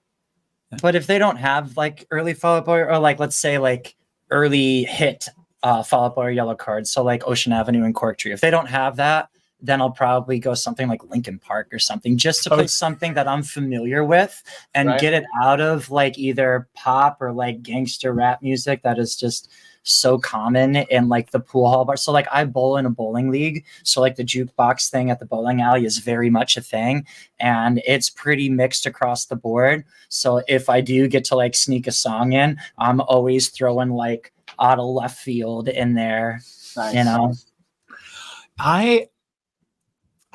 But if they don't have like early Fall Out Boy or like let's say like early hit Fall Out Boy or Yellow cards, so like Ocean Avenue and Cork Tree, if they don't have that, then I'll probably go something like Linkin Park or something, just to play something that I'm familiar with and Right. get it out of like either pop or like gangster rap music that is just so common in like the pool hall bar. So like I bowl in a bowling league, so like the jukebox thing at the bowling alley is very much a thing, and it's pretty mixed across the board. So if I do get to like sneak a song in, I'm always throwing like out of left field in there. Nice. You know,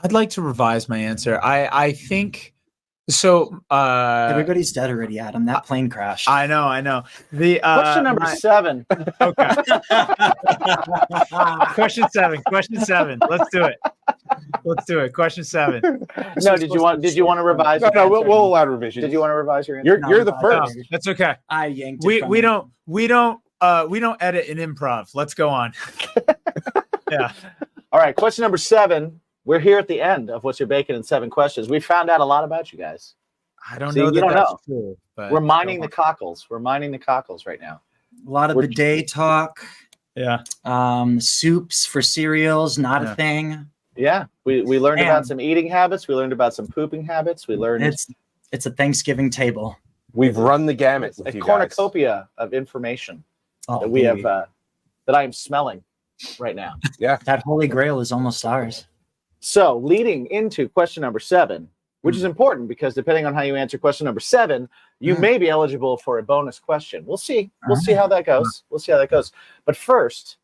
I'd like to revise my answer. I think so. everybody's dead already, Adam. That plane crashed. I know. The Question number 7. Okay. Question seven. Let's do it. Question 7. No, did you want to revise? No, your we'll answer? allow revisions. Did you want to revise your answer? You're the No, first. No, that's okay. I yanked it. We from we him. don't edit in improv. Let's go on. Yeah. All right, question number 7. We're here at the end of What's Your Bacon in 7 questions. We found out a lot about you guys. I don't See, know you that don't that's know. true. But We're mining go the cockles. We're mining the cockles right now. A lot of We're- bidet talk. on. Yeah. Soups for cereals, not Yeah. a thing. Yeah, we learned about And- some eating habits. We learned about some pooping habits. We learned It's It's a Thanksgiving table. We've run the gamut It's a with you guys. cornucopia of information Oh, that we have, baby. that I am smelling right now. That Holy Grail is almost ours. So, leading into question number 7, which is important because depending on how you answer question number 7, you may be eligible for a bonus question. We'll see. We'll see how that goes. We'll see how that goes. But first,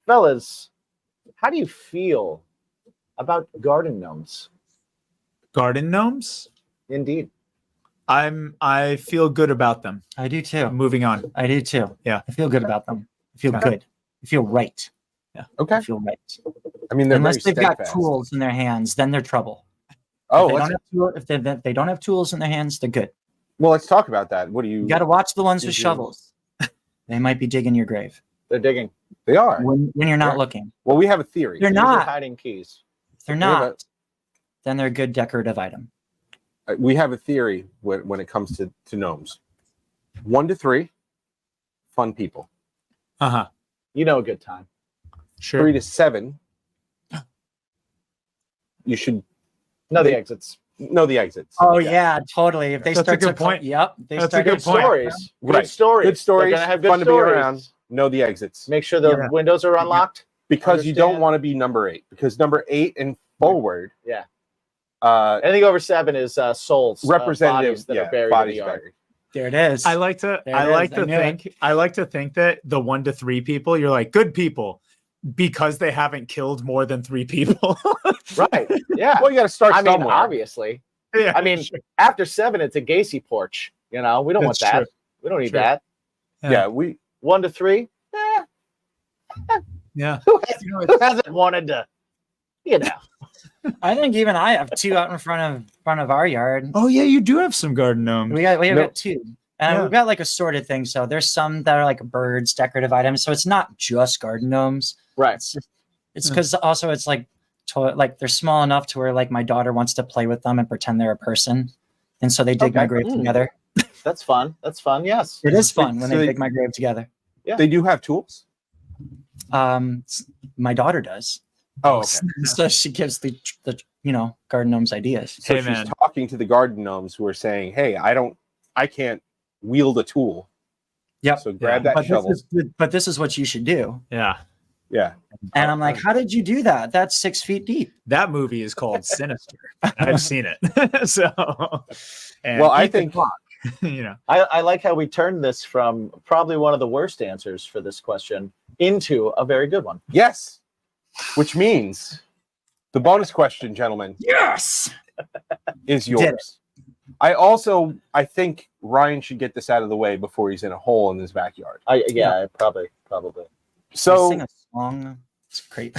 fellas, how do you feel about garden gnomes? Garden gnomes? Indeed. I feel good about them. I do too. Moving on. I do too. Yeah. I feel good about them. I feel Okay. good. I feel right. Okay. I feel right. I mean, they're Unless very they've got steadfast. tools in their hands, then they're trouble. Oh, If they don't have tools in their hands, they're good. well, let's talk about that. What do you? You got to watch the ones with Mhm. shovels. They might be digging your grave They're digging. They are. when you're not Yeah. looking. Well, we have a theory. They're These are not. hiding keys. If they're We have not, then they're a good decorative item. We have a theory when it comes to gnomes. 1 to 3, fun people. Uh-huh. You know a good time. Sure. 3 to 7, you should Know the exits. know the exits. Oh yeah, totally. If they That's a start good to point. Yep. They That's a start good to point. Stories. Good Right. stories. Good stories. They're gonna have good Fun to stories. be around. Know the exits. Make sure the Yeah. windows are unlocked. Because you don't Understand. want to be number 8. Because number 8 and forward, Yeah. uh, Anything over 7 is souls. representative, bodies that yeah, are buried bodies in the yard. buried. There it is. I like to There I it like is. to I knew think I like to think that the 1 to 3 people, you're like good people because they haven't killed more than 3 people. Right. Yeah. Well, you got to start I mean, somewhere. obviously. Yeah, I mean, sure. after 7, it's a Gacy porch. You know, we don't That's want that. true. We don't need True. that. yeah, we 1 to 3. Yeah. Who hasn't wanted to? You know. I think even I have 2 out in front of our yard. Oh yeah, you do have some garden gnomes. We have No. got 2. And Yeah. we've got like assorted things. So there's some that are like birds, decorative items. So it's not just garden gnomes. Right. It's because also it's like like they're small enough to where like my daughter wants to play with them and pretend they're a person. And so they dig my Okay. grave Mm. together. That's fun. That's fun. Yes. It is fun when So they they- dig my grave together. they do have tools. My daughter does. Oh, okay. So she gives the garden gnomes ideas. So Hey, she's man. talking to the garden gnomes who are saying, "Hey, I can't wield a tool. Yep. So grab Yeah. that shovel." But this is what you should do. Yeah. Yeah. And I'm like, how did you do that? That's 6 feet deep. That movie is called Sinister. I've seen it. So and Well, I Ethan think Hawke, you know. I like how we turned this from probably one of the worst answers for this question into a very good one. yes, which means the bonus question, gentlemen, Yes. is Did it. yours. I think Ryan should get this out of the way before he's in a hole in his backyard. Probably. So sing a song. It's great.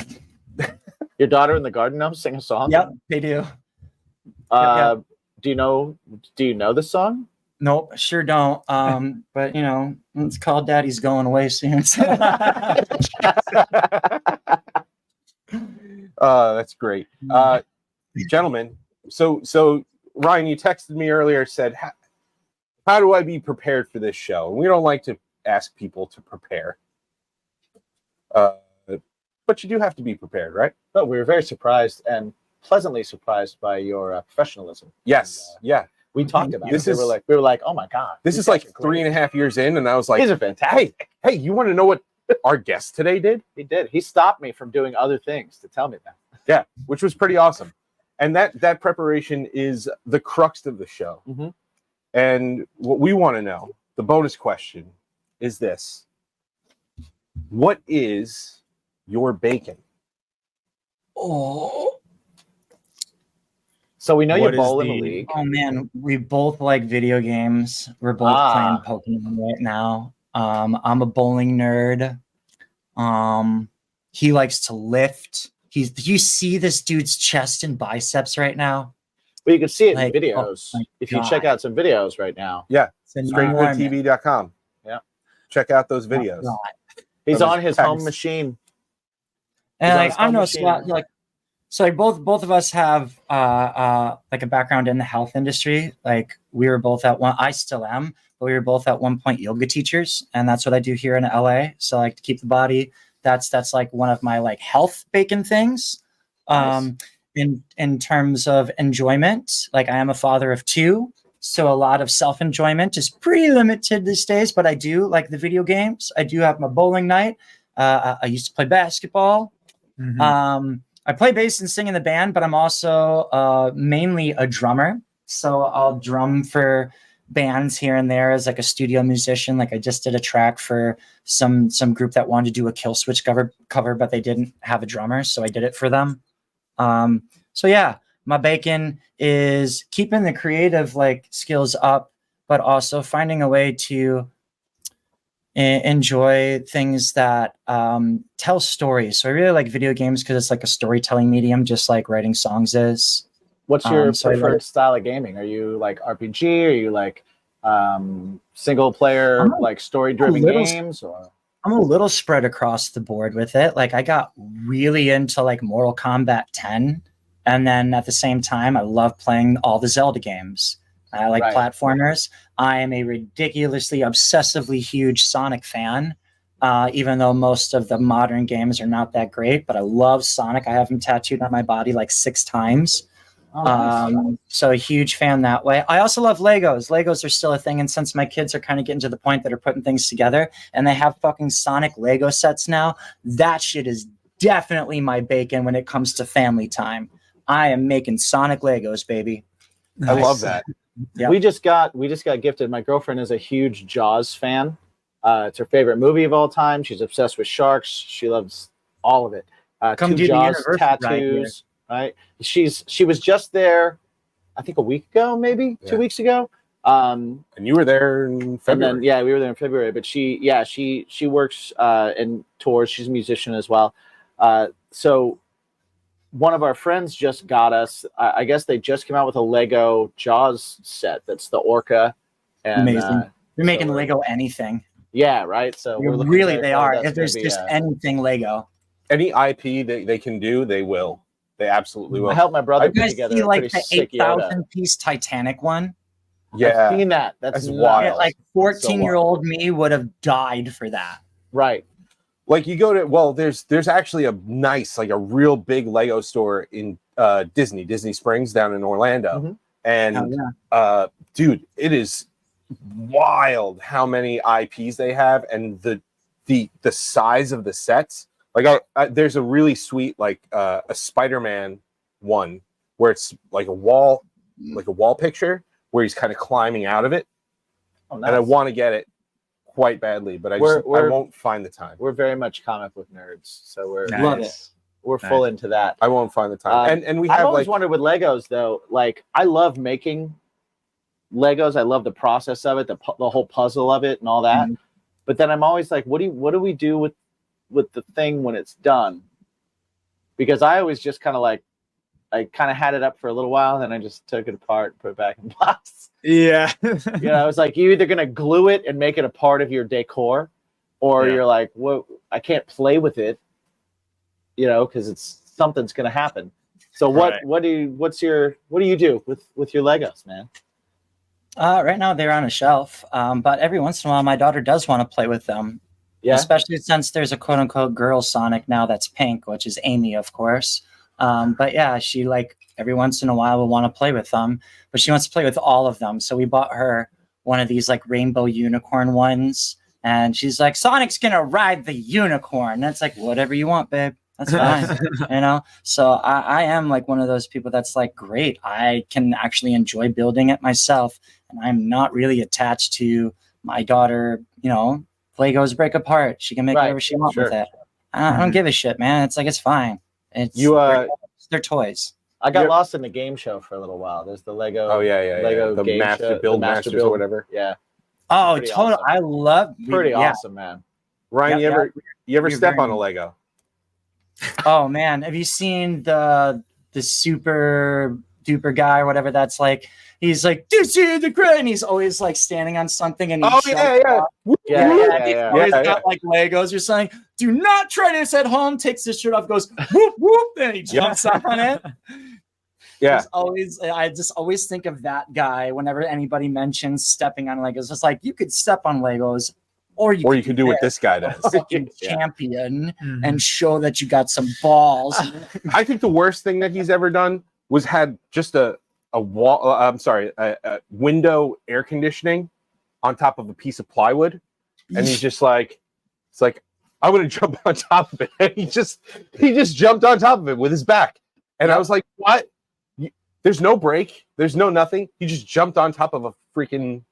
Your daughter in the garden gnomes sing a song. Yep, they do. Do you know the song? Nope, sure don't. But it's called Daddy's Going Away Soon. That's great. Gentlemen, so Ryan, you texted me earlier, said, how do I be prepared for this show? And we don't like to ask people to prepare. But you do have to be prepared, right? No, we were very surprised and pleasantly surprised by your professionalism. Yes. Yeah. We talked about This it. is- We were like, oh my god, This these is like guys are great. 3.5 years in, and I was like, These are fantastic. hey, you want to know what our guest today did? He did. He stopped me from doing other things to tell me that. Yeah, which was pretty awesome. And that preparation is the crux of the show. Mhm. And what we want to know, the bonus question, is this: what is your bacon? Oh So we know you What is bowl in the the- league. man, we both like video games. We're both playing Pokemon right now. I'm a bowling nerd. He likes to lift. Do you see this dude's chest and biceps right now? Well, you can see it Like, in videos. oh my If you God. check out some videos right now, It's enormous. StraightFootTV.com. Yeah. Check out those Oh, videos. God. he's Of on his his home pecs. machine. And He's on like, his I'm home no machine. slouch. Like both of us have like a background in the health industry. Like we were both I still am, but we were both at one point yoga teachers, and that's what I do here in LA. So like to keep the body, that's like one of my like health bacon things. Nice. In terms of enjoyment, like I am a father of 2. So a lot of self-enjoyment is pretty limited these days, but I do like the video games. I do have my bowling night. I used to play basketball. I play bass and sing in the band, but I'm also mainly a drummer. So I'll drum for bands here and there as like a studio musician. Like I just did a track for some group that wanted to do a Kill Switch cover, but they didn't have a drummer, so I did it for them. So yeah, my bacon is keeping the creative like skills up, but also finding a way to enjoy things that tell stories. So I really like video games because it's like a storytelling medium, just like writing songs is. What's your So I like- preferred style of gaming? Are you like RPG? Are you like single player, like story driven little- games? Or I'm a little spread across the board with it. Like I got really into like Mortal Kombat 10. And then at the same time, I love playing all the Zelda games. I like Right. platformers. I am a ridiculously obsessively huge Sonic fan, even though most of the modern games are not that great. But I love Sonic. I have him tattooed on my body like 6 times. Oh, nice. So a huge fan that way. I also love Legos. Legos are still a thing. And since my kids are kind of getting to the point that are putting things together and they have fucking Sonic Lego sets now, that shit is definitely my bacon when it comes to family time. I am making Sonic Legos, baby. I love that. Yeah. We just got gifted. My girlfriend is a huge Jaws fan. It's her favorite movie of all time. She's obsessed with sharks. She loves all of it. Come 2 do the Jaws anniversary ride tattoos. Right. She was just there, I think a week ago, maybe 2 weeks ago. And you were there in And February. then we were there in February. But she works and tours. She's a musician as well. So one of our friends just got us. I guess they just came out with a Lego Jaws set. That's the Orca. And, Amazing. You're making so Lego anything. yeah, right. So we're looking Really, very they forward. are. That's If there's gonna be, just anything Lego. Any IP they can do, they will. They absolutely will. I helped my brother You put guys together see a like pretty the sick Yoda. 8,000 piece Titanic one? Yeah. I've seen that. That's That's nuts. wild. Yeah, like 14-year-old me would have died for that. Right. Like you go to there's actually a nice, like a real big Lego store in Disney Springs down in Orlando. Mhm. And Oh, dude, it is wild how many IPs they have and the size of the sets. Like there's a really sweet like a Spider-Man one where it's like a wall picture where he's kind of climbing out of it. Oh, And I nice. want to get it quite badly, but I We're- won't find the time. We're very much comic book nerds, so we're Love it. we're full into that. I won't find the time. And we I've have always like wondered with Legos though. Like I love making Legos. I love the process of it, the whole puzzle of it, and all that. Mhm. But then I'm always like, what do we do with the thing when it's done? Because I always just kind of like I kind of had it up for a little while, and then I just took it apart, and put it back in the box. Yeah. You know, it's like you're either gonna glue it and make it a part of your decor, or Yeah. you're like, well, I can't play with it, you know, because something's gonna happen. So Right. what do you do with your Legos, man? Right now they're on a shelf, but every once in a while my daughter does want to play with them. Yeah, Especially since there's a quote unquote girl Sonic now that's pink, which is Amy, of course. But yeah, she like every once in a while will want to play with them, but she wants to play with all of them. So we bought her one of these like rainbow unicorn ones, and she's like, Sonic's gonna ride the unicorn. And it's like, whatever you want, babe. That's fine. You know? So I am like one of those people that's like, great, I can actually enjoy building it myself. And I'm not really attached to my daughter, you know, Legos break apart. She can make Right, whatever she wants with sure. it. I don't give a shit, man. It's like it's fine. It's they're toys. I got Yep. lost in the game show for a little while. There's the Lego. oh yeah. Lego The game master show, build the masters build. or whatever. Yeah, Oh, Pretty total! awesome. I love pretty yeah. awesome, man. Ryan, Yep, you ever You're step very on a Lego? Oh man, have you seen the super duper guy or whatever? That's like he's like this is the great, and he's always like standing on something and he Oh jumps yeah. off. Yeah, He's yeah. always Yeah, got like Legos or something. Do not try this at home. Takes his shirt off, goes whoop whoop, and he jumps up on it. Yeah. I just always think of that guy whenever anybody mentions stepping on Legos. It's like you could step on Legos, or you Or you can do what this guy does. fucking champion and show that you got some balls. I think the worst thing that he's ever done was had just a a wall. A window air conditioning on top of a piece of plywood, and he's just like, it's like, I'm gonna jump on top of it. And he just jumped on top of it with his back, and I was like, what? There's no break. There's no nothing. He just jumped on top of a freaking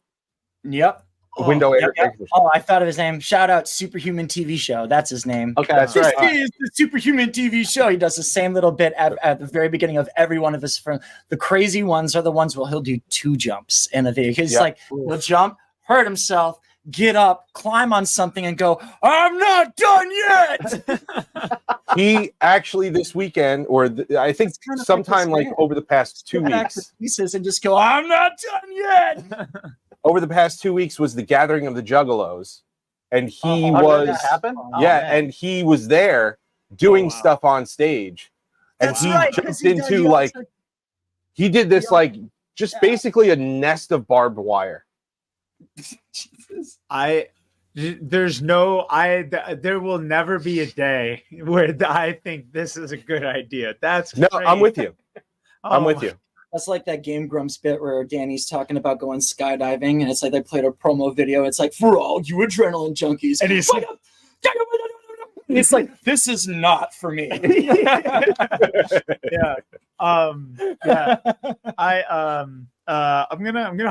window air conditioner. Oh, I thought of his name. Shout out Superhuman TV Show. That's his name. Okay, That's This right. is the Superhuman TV Show. He does the same little bit at the very beginning of every one of his friends. The crazy ones are the ones where he'll do 2 jumps in a video. He's like, he'll jump, hurt himself, get up, climb on something, and go, I'm not done yet. He actually this weekend, or I think kind of sometime like like over the past 2 Get back to weeks, pieces and just go, I'm not done yet. over the past 2 weeks was the gathering of the Juggalos, and he How was did that happen? and he was there doing stuff on stage, and That's he right, 'cause jumped he does- into he like also- he did this like just basically a nest of barbed wire. There will never be a day where I think this is a good idea. That's No, great. I'm with you. I'm with you. That's like that Game Grumps bit where Danny's talking about going skydiving, and it's like they played a promo video. It's like, for all you adrenaline junkies. And he's like, it's like, this is not for me. yeah. I'm gonna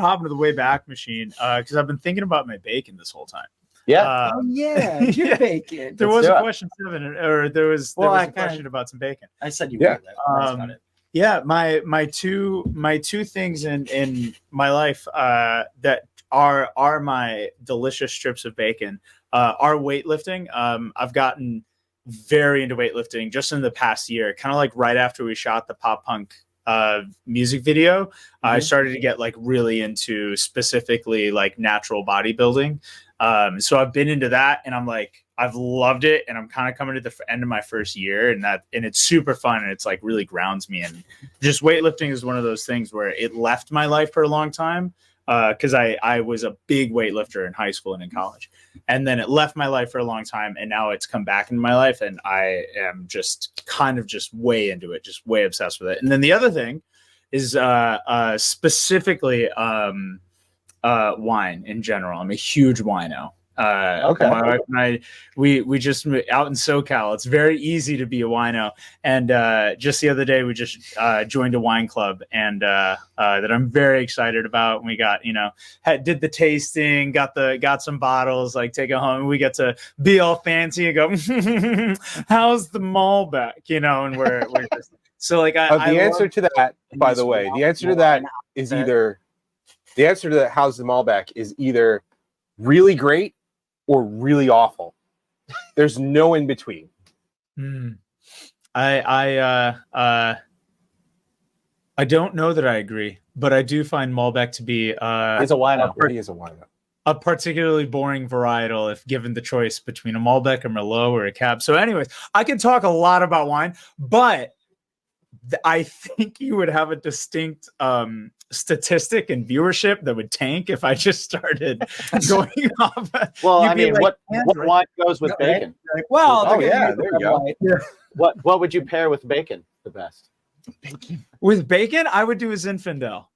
hop into the way back machine because I've been thinking about my bacon this whole time. Yeah. Oh, yeah, you're Yeah. bacon. There was do a it. question 7, or there was Well, a I kinda- question about some bacon. I said you Yeah. were there. That's about it. Yeah, my two things in my life that are my delicious strips of bacon are weightlifting. I've gotten very into weightlifting just in the past year, kind of like right after we shot the pop punk music video. I started to get like really into specifically like natural bodybuilding. So I've been into that, and I'm like, I've loved it, and I'm kind of coming to the end of my first year, and it's super fun, and it's like really grounds me. And just weightlifting is one of those things where it left my life for a long time because I was a big weightlifter in high school and in college, and then it left my life for a long time, and now it's come back in my life, and I am just kind of just way into it, just way obsessed with it. And then the other thing is specifically wine in general. I'm a huge wino. Okay. My wife and I, we just out in SoCal. It's very easy to be a wino, and just the other day we just joined a wine club, and that I'm very excited about. We got did the tasting, got some bottles, like take it home. We get to be all fancy and go, how's the Malbec? And we're just so like The answer to that, by the way, the answer to that is either the answer to that, how's the Malbec, is either really great or really awful. There's no in between. I don't know that I agree, but I do find Malbec to be He's a wino. He is a wino. a particularly boring varietal if given the choice between a Malbec, a Merlot, or a Cab. So anyways, I can talk a lot about wine, but I think you would have a distinct statistic and viewership that would tank if I just started going off. Well, You'd I be mean, like, what wine goes with Yeah, bacon? Well, Oh, yeah, there you go. What would you pair with bacon the best? With bacon, I would do a Zinfandel.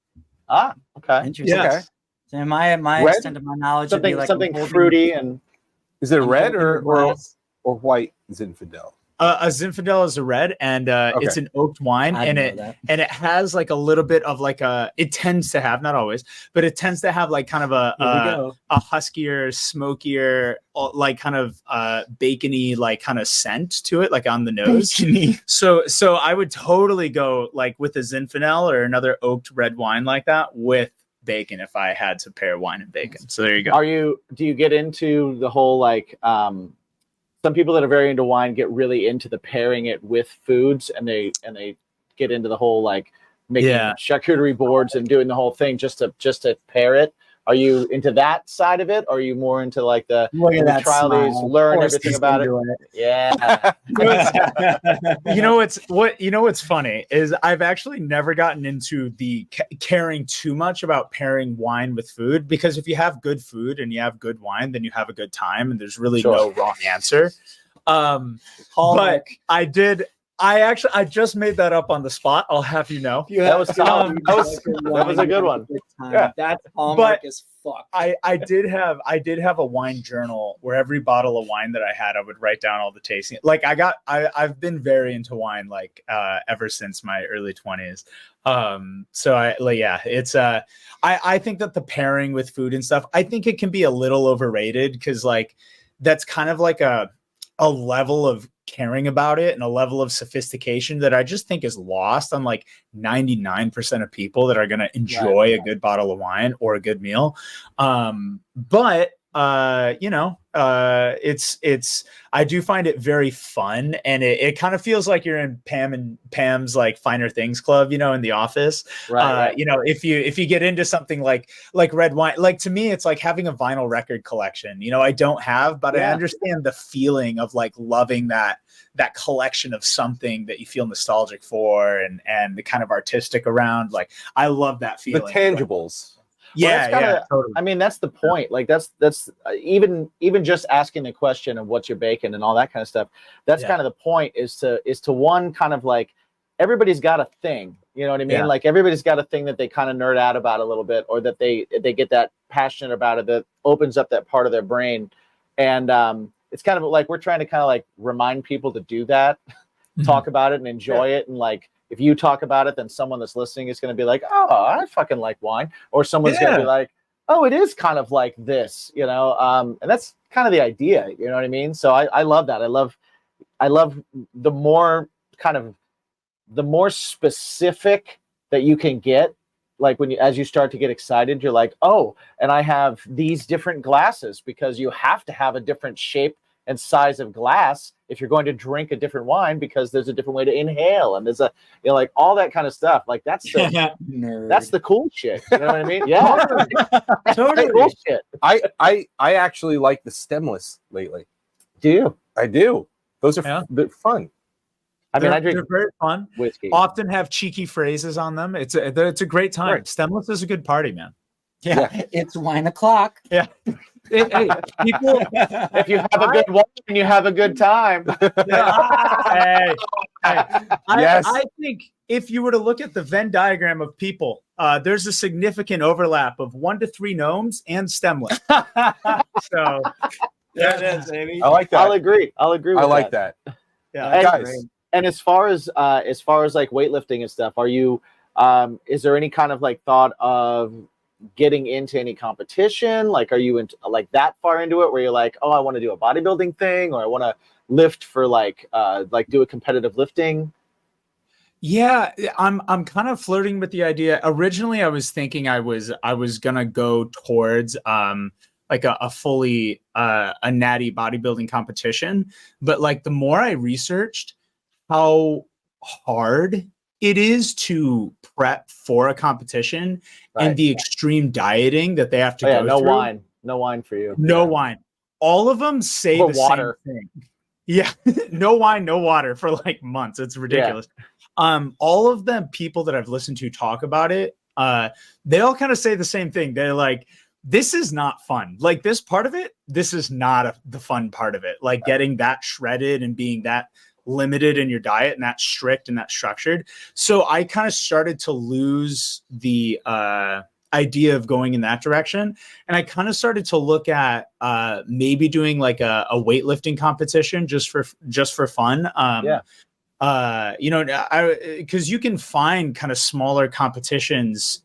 Ah, okay. Interesting. Yes. So my Red? extent of my knowledge would be Something like something fruity and Is it red or glass. white Zinfandel? A Zinfandel is a red, and it's an oaked wine, I and didn't know that. it has like a little bit of like it tends to have, not always, but it tends to have like kind of Here we go. a huskier, smokier, like kind of bacony, like kind of scent to it, like on the nose. So I would totally go like with a Zinfandel or another oaked red wine like that with bacon if I had to pair wine and bacon. So there you go. do you get into the whole like some people that are very into wine get really into the pairing it with foods, and they get into the whole like making charcuterie boards and doing the whole thing just to pair it. Are you into that side of it, or are you more into like the Look at that try these, smile. learn Of course everything he's about it? into Yeah. What's funny is I've actually never gotten into the caring too much about pairing wine with food, because if you have good food and you have good wine, then you have a good time, and there's really no wrong answer. But I did I just made that up on the spot. I'll have you know. That was solid. That was a good one. Yeah. That's hallmark But as fuck. I did have a wine journal where every bottle of wine that I had, I would write down all the tasting. Like I've been very into wine like ever since my early 20s. So it's I think that the pairing with food and stuff, I think it can be a little overrated because like that's kind of like a level of caring about it and a level of sophistication that I just think is lost on like 99% of people that are going to enjoy a good bottle of wine or a good meal. But it's I do find it very fun, and it kind of feels like you're in Pam's like Finer Things Club, in the office. Right. If you get into something like red wine, like to me, it's like having a vinyl record collection. I don't have, but I understand the feeling of like loving that collection of something that you feel nostalgic for and the kind of artistic around. Like I love that feeling. The tangibles. Totally. I mean, that's the point. Like that's even just asking the question of what's your bacon and all that kind of stuff. That's kind of the point is to one kind of like everybody's got a thing, you know what I mean? Yeah. Like everybody's got a thing that they kind of nerd out about a little bit, or that they get that passionate about it, that opens up that part of their brain. And it's kind of like we're trying to kind of like remind people to do that, talk about it and enjoy it. And like, if you talk about it, then someone that's listening is going to be like, oh, I fucking like wine. Or someone's going to be like, oh, it is kind of like this, and that's kind of the idea, you know what I mean? So I love that. I love the more specific that you can get. Like as you start to get excited, you're like, oh, and I have these different glasses, because you have to have a different shape and size of glass if you're going to drink a different wine, because there's a different way to inhale, and there's a like all that kind of stuff. Like that's the cool shit. You know what I mean? Yeah, totally cool shit. I actually like the stemless lately. Do you? I do. Those are fun. I mean, I drink. They're very fun. Whiskey. Often have cheeky phrases on them. It's a great time. Right. Stemless is a good party, man. Yeah. It's wine o'clock. Yeah. Hey, people, if you have a good wine, you have a good time. Hey. Yes. I think if you were to look at the Venn diagram of people, there's a significant overlap of 1 to 3 gnomes and stemless. So there it is, baby. I like that. I'll agree. With I like that. Yeah, Guys. And as far as like weightlifting and stuff, are you is there any kind of like thought of getting into any competition? Like, are you into like that far into it where you're like, oh, I want to do a bodybuilding thing, or I want to lift for like do a competitive lifting? Yeah, I'm kind of flirting with the idea. Originally, I was thinking I was gonna go towards like a fully a natty bodybuilding competition, but like the more I researched how hard it is to prep for a competition and the extreme dieting that they have to go through. No wine for you. No wine. All of them say the water. same thing. Yeah, no wine, no water for like months. It's ridiculous. All of them people that I've listened to talk about it, they all kind of say the same thing. They're like, this is not fun. Like this part of it, this is not the fun part of it. Like getting that shredded and being that limited in your diet and that strict and that structured. So I kind of started to lose the idea of going in that direction. And I kind of started to look at maybe doing like a weightlifting competition just for fun. Because you can find kind of smaller competitions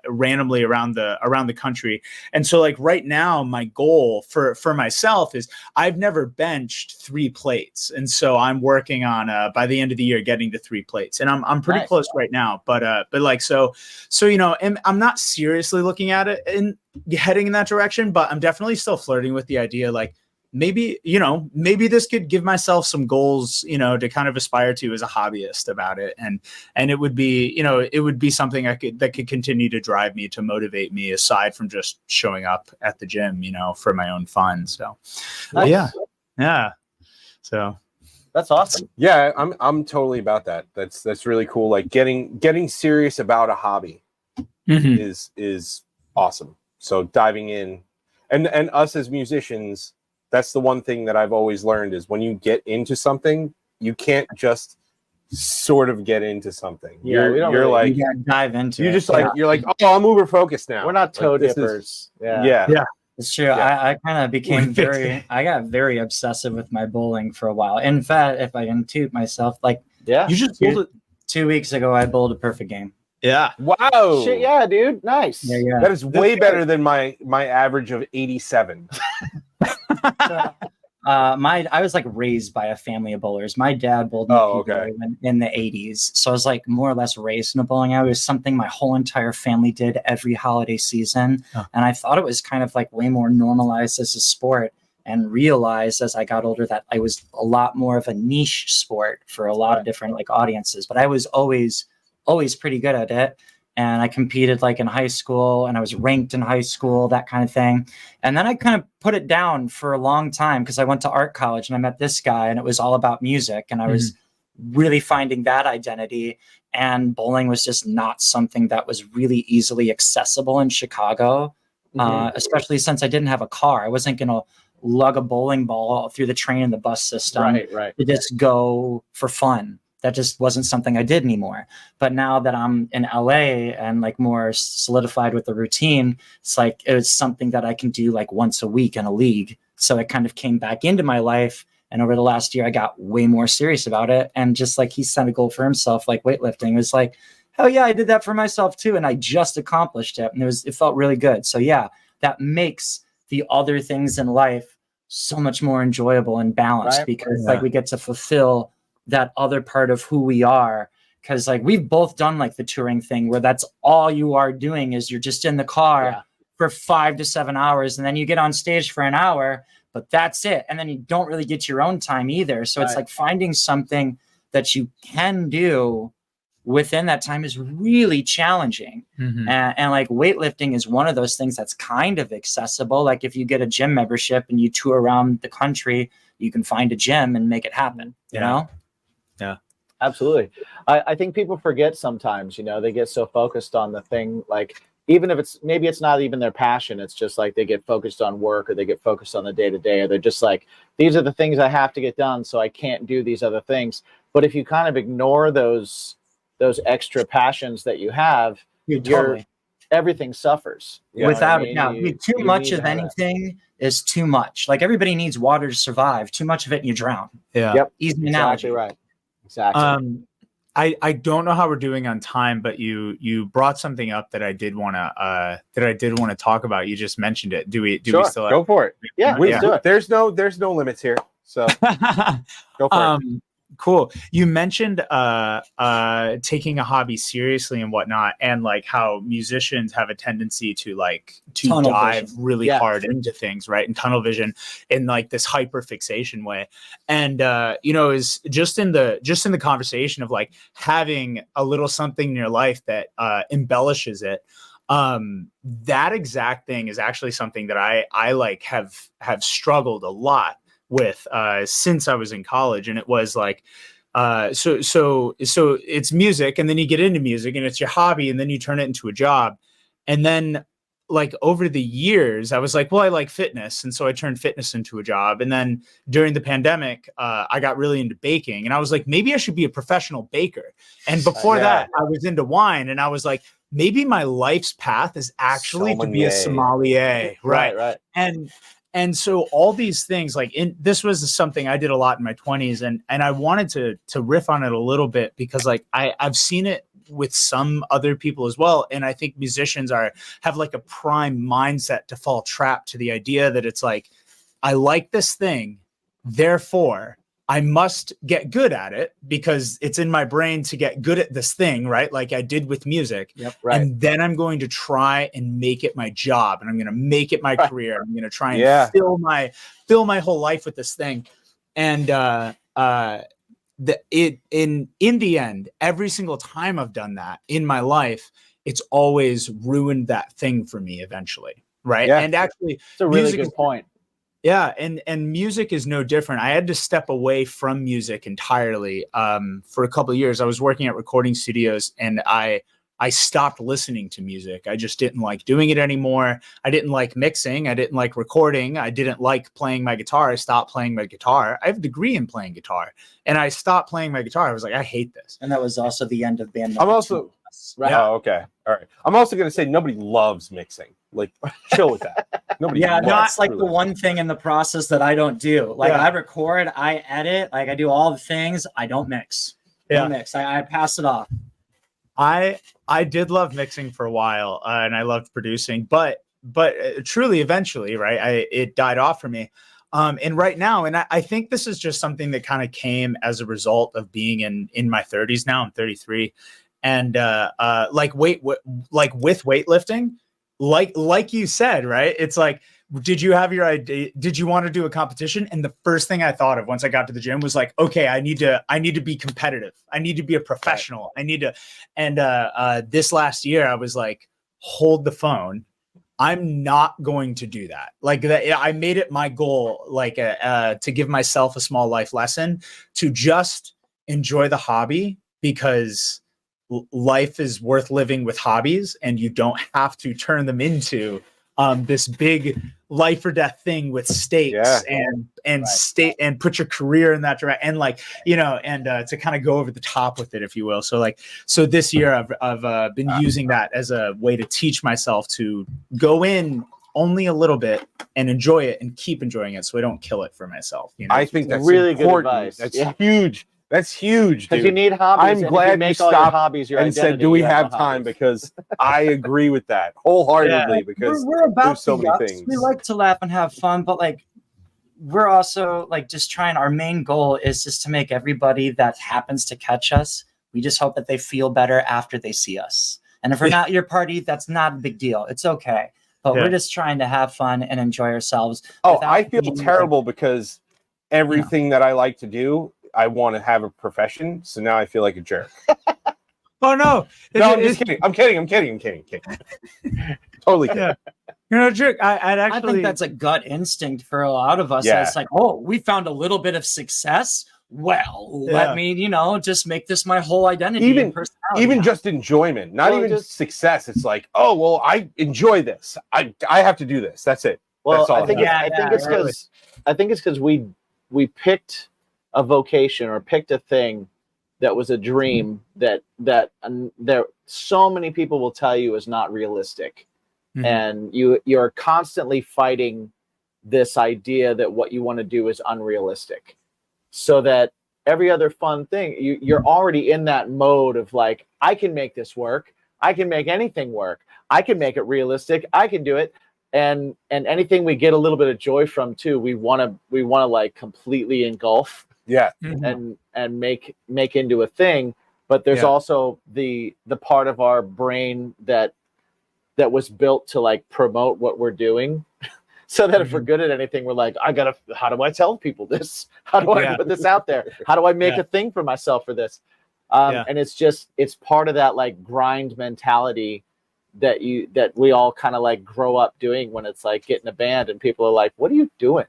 randomly around the country. And so like right now, my goal for myself is I've never benched 3 plates. And so I'm working on by the end of the year getting to 3 plates. And I'm pretty close right now. But like so and I'm not seriously looking at it and heading in that direction, but I'm definitely still flirting with the idea like maybe this could give myself some goals, to kind of aspire to as a hobbyist about it. And it would be something that could continue to drive me, to motivate me aside from just showing up at the gym, for my own fun. So nice. Yeah. So that's awesome. Yeah. I'm totally about that. That's really cool. Like getting serious about a hobby is awesome. So diving in and us as musicians, that's the one thing that I've always learned is when you get into something, you can't just sort of get into something. Yeah, we don't you're really- like You gotta dive into you it. just like Yeah. you're like, oh, I'm uber focused now. We're not toe Like, this is- dippers. yeah. Yeah. It's true. Yeah. I kind of became I got very obsessive with my bowling for a while. In fact, if I can toot myself, like Yeah. You just pulled it. 2 weeks ago, I bowled a perfect game. Yeah. Wow. Shit, yeah, dude. Nice. Yeah. That is way better than my average of 87. I was like raised by a family of bowlers. My dad bowled in, Oh, okay. in the 80s. So I was like more or less raised in a bowling alley. It was something my whole entire family did every holiday season. Oh. And I thought it was kind of like way more normalized as a sport, and realized as I got older that I was a lot more of a niche sport for a lot of different like audiences. But I was always pretty good at it. And I competed like in high school, and I was ranked in high school, that kind of thing. And then I kind of put it down for a long time because I went to art college and I met this guy, and it was all about music. And I was really finding that identity. And bowling was just not something that was really easily accessible in Chicago, especially since I didn't have a car. I wasn't going to lug a bowling ball through the train and the bus system Right. to just go for fun. That just wasn't something I did anymore. But now that I'm in LA and like more solidified with the routine, it's like it's something that I can do like once a week in a league. So it kind of came back into my life. And over the last year, I got way more serious about it. And just like he set a goal for himself, like weightlifting, it was like, hell yeah, I did that for myself too. And I just accomplished it. And it felt really good. So yeah, that makes the other things in life so much more enjoyable and balanced, because like we get to fulfill that other part of who we are. Because like we've both done like the touring thing where that's all you are doing is you're just in the car for 5 to 7 hours, and then you get on stage for an hour, but that's it. And then you don't really get your own time either. So it's like finding something that you can do within that time is really challenging. And like weightlifting is one of those things that's kind of accessible. Like if you get a gym membership and you tour around the country, you can find a gym and make it happen, you know? Yeah, absolutely. I think people forget sometimes, they get so focused on the thing, like even if maybe it's not even their passion, it's just like they get focused on work, or they get focused on the day to day, or they're just like, these are the things I have to get done, so I can't do these other things. But if you kind of ignore those extra passions that you have, everything suffers. Without a doubt. Too much of anything is too much. Like everybody needs water to survive. Too much of it and you drown. Yeah. Yep. Easy analogy. Exactly right. Exactly. I don't know how we're doing on time, but you brought something up that I did want to talk about. You just mentioned it. Do we still go for it? Yeah, let's do it. There's no limits here. So go for it. Cool. You mentioned taking a hobby seriously and whatnot, and like how musicians have a tendency to Tunnel dive vision. really hard into things, right? And tunnel vision in like this hyper fixation way. And is just in the conversation of like having a little something in your life that embellishes it. That exact thing is actually something that I like have struggled a lot with since I was in college. And it was like so it's music, and then you get into music and it's your hobby, and then you turn it into a job. And then like over the years I was like, well, I like fitness, and so I turned fitness into a job. And then during the pandemic I got really into baking, and I was like, maybe I should be a professional baker. And before that I was into wine, and I was like, maybe my life's path is actually to be a sommelier. Right. And so all these things, this was something I did a lot in my 20s, and I wanted to riff on it a little bit, because like I've seen it with some other people as well. And I think musicians have like a prime mindset to fall trapped to the idea that it's like, I like this thing, therefore I must get good at it because it's in my brain to get good at this thing, right? Like I did with music. Yep, right. And then I'm going to try and make it my job, and I'm going to make it my career. I'm going to try and fill my whole life with this thing. And in the end, every single time I've done that in my life, it's always ruined that thing for me eventually, right? Yeah. And actually, it's a really good point. Yeah, and music is no different. I had to step away from music entirely for a couple of years. I was working at recording studios, and I I stopped listening to music. I just didn't like doing it anymore. I didn't like mixing. I didn't like recording. I didn't like playing my guitar. I stopped playing my guitar. I have a degree in playing guitar, and I stopped playing my guitar. I was like, I hate this. And that was also the end of band. I'm also right. Oh, okay. All right. I'm also going to say nobody loves mixing. Like, chill with that. Nobody. Yeah, loves that's like truly. the one thing in the process that I don't do. Like, Yeah. I record, I edit, like I do all the things. I don't mix. Yeah. Don't mix. I pass it off. I did love mixing for a while, and I loved producing, but truly, eventually, right, it died off for me. And right now, and I think this is just something that kind of came as a result of being in my 30s now. I'm 33, and like with weightlifting, like you said, right? It's like, did you have your idea? Did you want to do a competition? And the first thing I thought of once I got to the gym was like, okay, I need to be competitive. I need to be a professional. I need to. And this last year, I was like, hold the phone. I'm not going to do that. Like that, I made it my goal, like to give myself a small life lesson to just enjoy the hobby, because life is worth living with hobbies, and you don't have to turn them into this big life or death thing with stakes and state and put your career in that direction, and like, you know, and to kind of go over the top with it, if you will. So this year I've been using that as a way to teach myself to go in only a little bit and enjoy it and keep enjoying it, so I don't kill it for myself. You know? I think that's really good important. advice. That's Yeah. huge. That's huge, Because dude. you need hobbies. I'm and if glad you you make all your stopped hobbies your and identity, said, "Do we you have no time?" hobbies. Because I agree with that wholeheartedly. Because we're about there's so the many yucks. things. We like to laugh and have fun, but like, we're also like just trying. Our main goal is just to make everybody that happens to catch us, we just hope that they feel better after they see us. And if we're not your party, that's not a big deal. It's okay. But we're just trying to have fun and enjoy ourselves. Oh, I feel being, terrible because everything that I like to do, I want to have a profession. So now I feel like a jerk. Oh no! No, I'm just kidding. I'm kidding. Totally kidding. Yeah. You're not a jerk. I think that's a gut instinct for a lot of us. Yeah. It's like, oh, we found a little bit of success. Well, let me, just make this my whole identity and personality. Even just enjoyment, not even just success. It's like, oh, well, I enjoy this. I have to do this. That's it. Well, That's all I think it's because we picked a vocation or picked a thing that was a dream that there so many people will tell you is not realistic. Mm-hmm. And you're constantly fighting this idea that what you want to do is unrealistic, so that every other fun thing, you're already in that mode of like, I can make this work. I can make anything work. I can make it realistic. I can do it. And anything we get a little bit of joy from too, we want to like completely engulf. Yeah. And make into a thing. But there's also the part of our brain that was built to like promote what we're doing. So that if we're good at anything, we're like, how do I tell people this? How do I put this out there? How do I make a thing for myself for this? And it's part of that like grind mentality that we all kind of like grow up doing when it's like getting a band and people are like, what are you doing?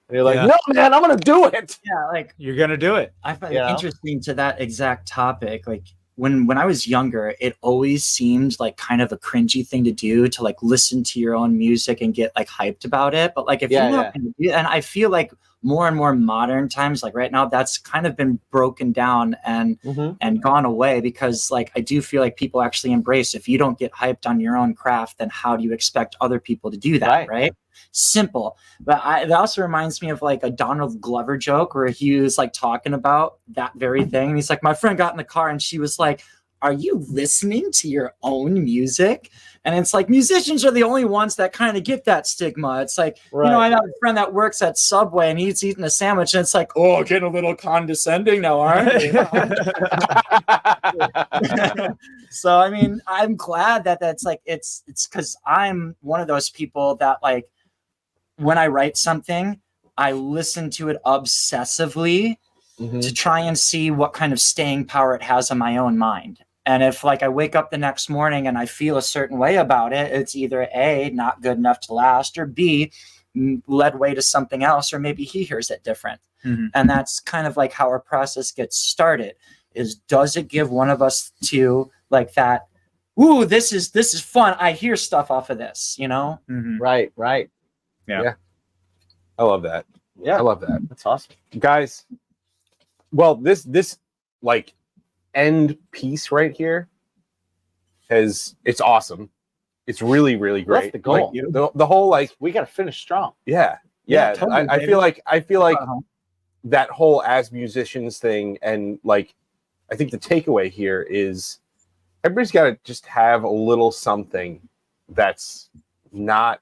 And you're like, no, man, I'm going to do it. Yeah. Like you're going to do it. I find it interesting to that exact topic. Like when I was younger, it always seemed like kind of a cringy thing to do, to like listen to your own music and get like hyped about it. But like, if you're not going to do, and I feel like more and more modern times, like right now, that's kind of been broken down and gone away, because like, I do feel like people actually embrace, if you don't get hyped on your own craft, then how do you expect other people to do that? Right? Simple. But it also reminds me of like a Donald Glover joke where he was like talking about that very thing. And he's like, my friend got in the car and she was like, are you listening to your own music? And it's like, musicians are the only ones that kind of get that stigma. It's like, I have a friend that works at Subway and he's eating a sandwich and it's like, oh, getting a little condescending now, aren't you? So, I mean, I'm glad that's like, it's because I'm one of those people that like, when I write something, I listen to it obsessively to try and see what kind of staying power it has on my own mind. And if like I wake up the next morning and I feel a certain way about it, it's either A, not good enough to last, or B, led way to something else, or maybe he hears it different. And that's kind of like how our process gets started, is does it give one of us to like that, ooh, this is fun. I hear stuff off of this, you know? Mhm. Right, right. I love that. Yeah, I love that. that's awesome. Guys, well, this like end piece right here it's awesome. It's really, really great. That's the goal. Like, the whole like We got to finish strong. yeah. Totally, I feel like Uh-huh. that whole as musicians thing, and like I think the takeaway here is everybody's got to just have a little something that's not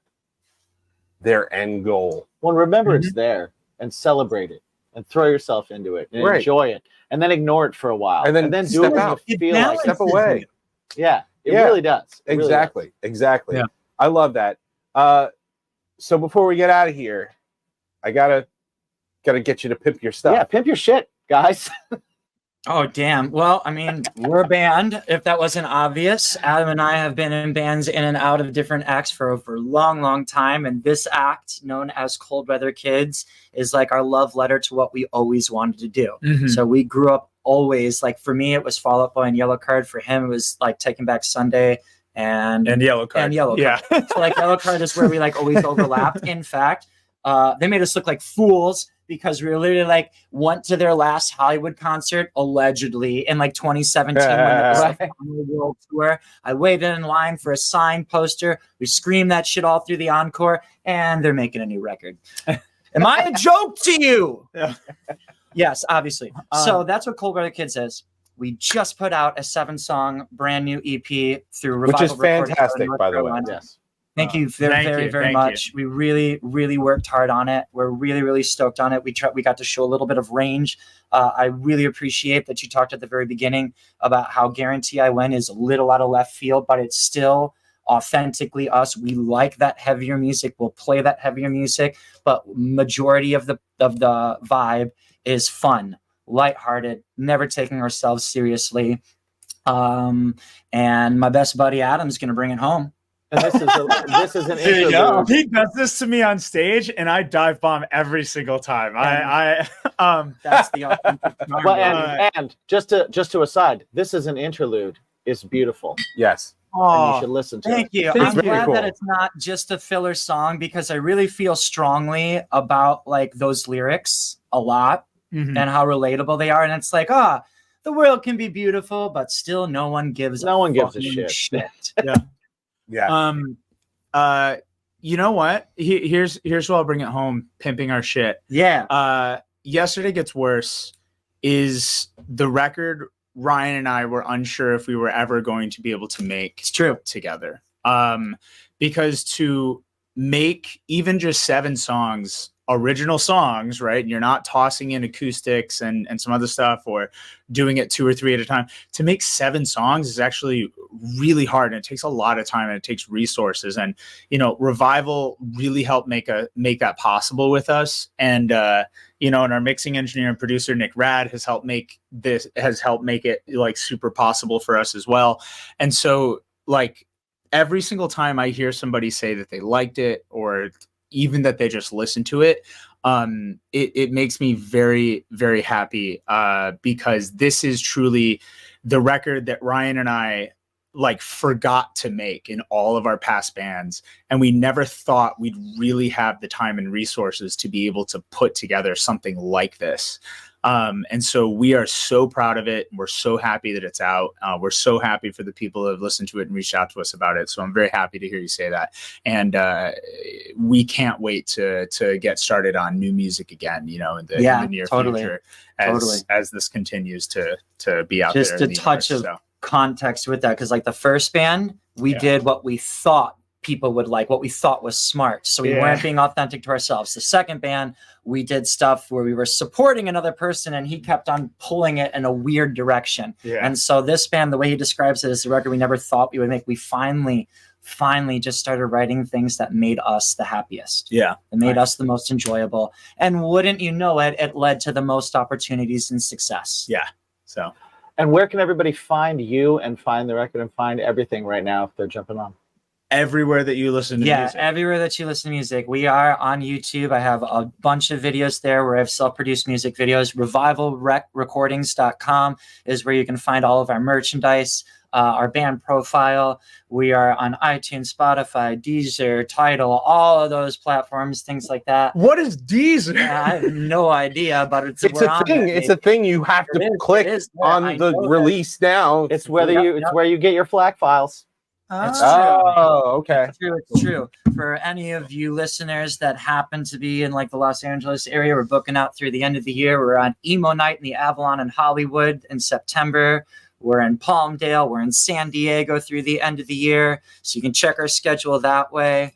their end goal. Well, remember it's there and celebrate it and throw yourself into it and Right. enjoy it and then ignore it for a while And then do step it when out. you It feel like balances it. Step away. Yeah, it Yeah. really does. It really Exactly. Exactly. Yeah. I love that. So before we get out of here, I gotta get you to pimp your does. stuff. Yeah, pimp your shit, guys. Oh, damn. Well, I mean, we're a band, if that wasn't obvious. Adam and I have been in bands in and out of different acts for over a long, long time. And this act, known as Cold Weather Kids, is like our love letter to what we always wanted to do. Mhm. So we grew up always, like for me, it was Fall Out Boy and Yellow Card. For him, it was like Taking Back Sunday and Yellow Card. And Yellow Card. Yeah. So like Yellow Card is where we like always overlapped. In fact, they made us look like fools because we were literally like went to their last Hollywood concert allegedly in like 2017 when it was like on the world tour. I waited in line for a signed poster. We screamed that shit all through the encore, and they're making a new record. Am I a joke to you? Yeah. Yes, obviously. So that's what Cold Weather Kids is. We just put out a 7-song brand new EP through Which is Revival Recordings out of fantastic, North by the way. Carolina. Yes. Thank you Thank very, you, very thank much. We really, really worked hard on it. We're really, really stoked on it. We got to show a little bit of range. I really appreciate that you talked at the very beginning about how Guarantee I Win is a little out of left field, but it's still authentically us. We like that heavier music. We'll play that heavier music, but majority of the vibe is fun, lighthearted, never taking ourselves seriously. And my best buddy Adam's gonna bring it home. And this is an There you go. interlude. He does this to me on stage, and I dive bomb every single time. That's the authentic charm. Well, Uh, and just to aside, this is an interlude. It's beautiful, Yes. and you should listen to Thank it. you. It's I'm very glad cool. that it's not just a filler song because I really feel strongly about like those lyrics a lot Mhm. and how relatable they are. And it's like, the world can be beautiful, but still no one gives No one gives a fucking shit. Yeah. You know what? Here's what I'll bring it home. Pimping our shit. Yeah. Yesterday Gets Worse is the record Ryan and I were unsure if we were ever going to be able to make It's true. together. Because to make even just 7 songs, original songs, right? And you're not tossing in acoustics and some other stuff or doing it 2 or 3 at a time. To make 7 songs is actually really hard, and it takes a lot of time and it takes resources. And Revival really helped make that possible with us. And and our mixing engineer and producer Nick Rad has helped make it like super possible for us as well. And so like every single time I hear somebody say that they liked it or even that they just listened to it, it makes me very, very happy because this is truly the record that Ryan and I like forgot to make in all of our past bands. And we never thought we'd really have the time and resources to be able to put together something like this. And so we are so proud of it. We're so happy that it's out. We're so happy for the people that have listened to it and reached out to us about it. So I'm very happy to hear you say that. And we can't wait to get started on new music again, in the near future as this continues to be out Just there. a touch of context with that, because like the first band, we did what we thought people would like, what we thought was smart. So we weren't being authentic to ourselves. The second band, we did stuff where we were supporting another person and he kept on pulling it in a weird direction. Yeah. And so this band, the way he describes it, is the record we never thought we would make. We finally just started writing things that made us the happiest. Yeah. It made us the most enjoyable. And wouldn't you know it, it led to the most opportunities and success. Yeah. So. And where can everybody find you and find the record and find everything right now if they're jumping on? Everywhere that you listen to music. Everywhere that you listen to music. We are on YouTube. I have a bunch of videos there where I have self-produced music videos. Revivalrecordings.com is where you can find all of our merchandise. our band profile. We are on iTunes, Spotify, Deezer, Tidal, all of those platforms, things like that. What is Deezer? I have no idea, but It's we're a on thing. there, It's a thing you have It to is, click it is there. I on the know that. release now. It's whether Yep, it's where you get your FLAC files. That's Oh, okay. It's true. For any of you listeners that happen to be in like the Los Angeles area, we're booking out through the end of the year. We're on Emo Night in the Avalon in Hollywood in September. We're in Palmdale. We're in San Diego through the end of the year. So you can check our schedule that way.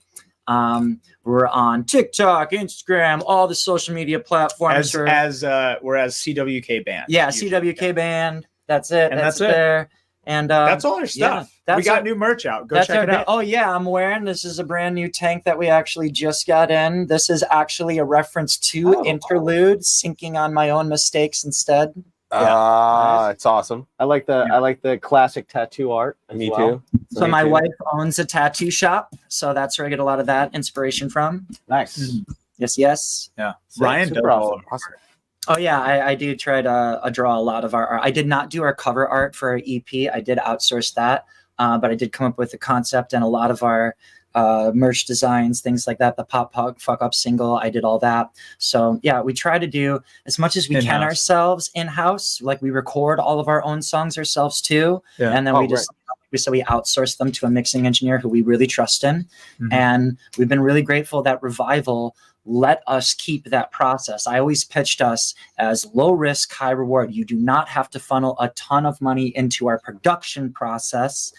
We're on TikTok, Instagram, all the social media platforms. We're as CWK band. Yeah, usually. CWK band. That's it. And that's it. There. And that's all our stuff. We got new merch out. Go check it out. Oh yeah, I'm wearing. This is a brand new tank that we actually just got in. This is actually a reference to Interlude, sinking on my own mistakes instead. It's awesome. I like the classic tattoo art. Me too. So my wife owns a tattoo shop, so that's where I get a lot of that inspiration from. Nice. Yes. Yeah. Ryan Super does awesome. Awesome. Oh yeah, I do try to draw a lot of our art. I did not do our cover art for our EP. I did outsource that, but I did come up with the concept and a lot of our merch designs, things like that. The Pop Pug Fuck Up single, I did all that. So yeah, we try to do as much as we In-house. can ourselves in-house. Like we record all of our own songs ourselves too, and then we outsource them to a mixing engineer who we really trust in. Mhm. And we've been really grateful that Revival let us keep that process. I always pitched us as low risk, high reward. You do not have to funnel a ton of money into our production process.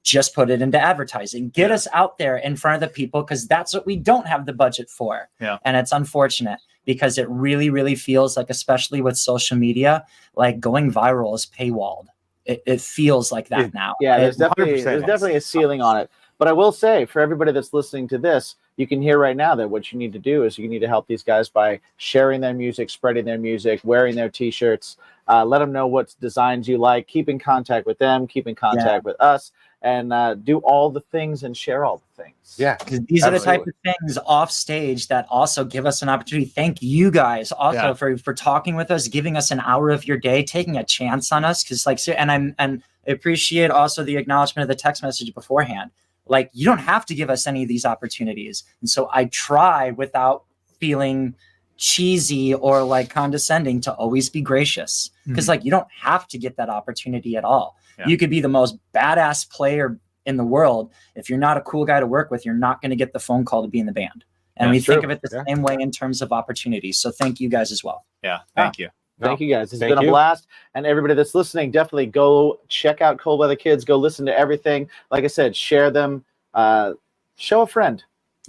Just put it into advertising. Get us out there in front of the people, because that's what we don't have the budget for. Yeah. And it's unfortunate because it really, really feels like, especially with social media, like going viral is paywalled. It feels like that now. Yeah, there's 100% definitely a ceiling on it. But I will say, for everybody that's listening to this, you can hear right now that what you need to do is you need to help these guys by sharing their music, spreading their music, wearing their T-shirts. Let them know what designs you like. Keep in contact with them. Keep in contact with us. And do all the things and share all the things. Yeah. These are the type of things off stage that also give us an opportunity. Thank you guys also for talking with us, giving us an hour of your day, taking a chance on us. Cause and I appreciate also the acknowledgement of the text message beforehand. Like, you don't have to give us any of these opportunities. And so I try, without feeling cheesy or like condescending, to always be gracious. Because like, you don't have to get that opportunity at all. Yeah. You could be the most badass player in the world. If you're not a cool guy to work with, you're not going to get the phone call to be in the band. And we think of it the same way in terms of opportunities. So thank you guys as well. Yeah. Thank you. Thank you guys. It's been a blast. And everybody that's listening, definitely go check out Cold Weather Kids. Go listen to everything. Like I said, share them. Show a friend.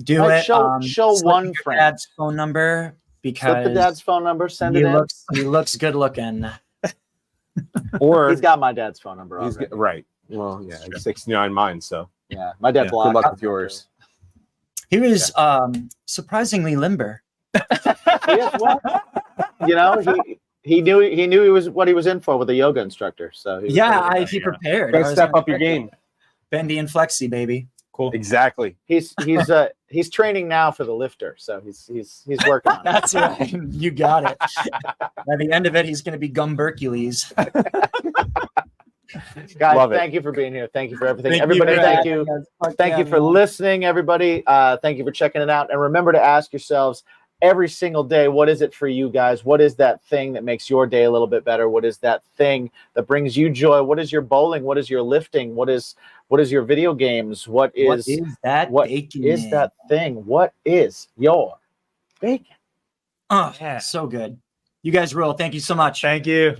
Do it. Show one friend. Dad's phone number, because slip the dad's phone number. Send it in. He looks good looking. Or he's got my dad's phone number. Right. Well, yeah, 69 mine. So yeah, my dad's good luck with yours. He was surprisingly limber. You know, he knew he was what he was in for with a yoga instructor. So he prepared. Gotta step up your game. Bendy and flexy, baby. Cool. Exactly. He's training now for the lifter, so he's working on it. That's right. You got it. By the end of it, he's going to be Gumbercules. Guys, thank you for being here. Thank you for everything. Everybody, thank you. Thank you for listening, everybody. Thank you for checking it out. And remember to ask yourselves every single day, what is it for you guys? What is that thing that makes your day a little bit better? What is that thing that brings you joy? What is your bowling? What is your lifting? What is your video games? What is that thing? What is your bacon? Oh, yeah, so good. You guys rule. Thank you so much. Thank you.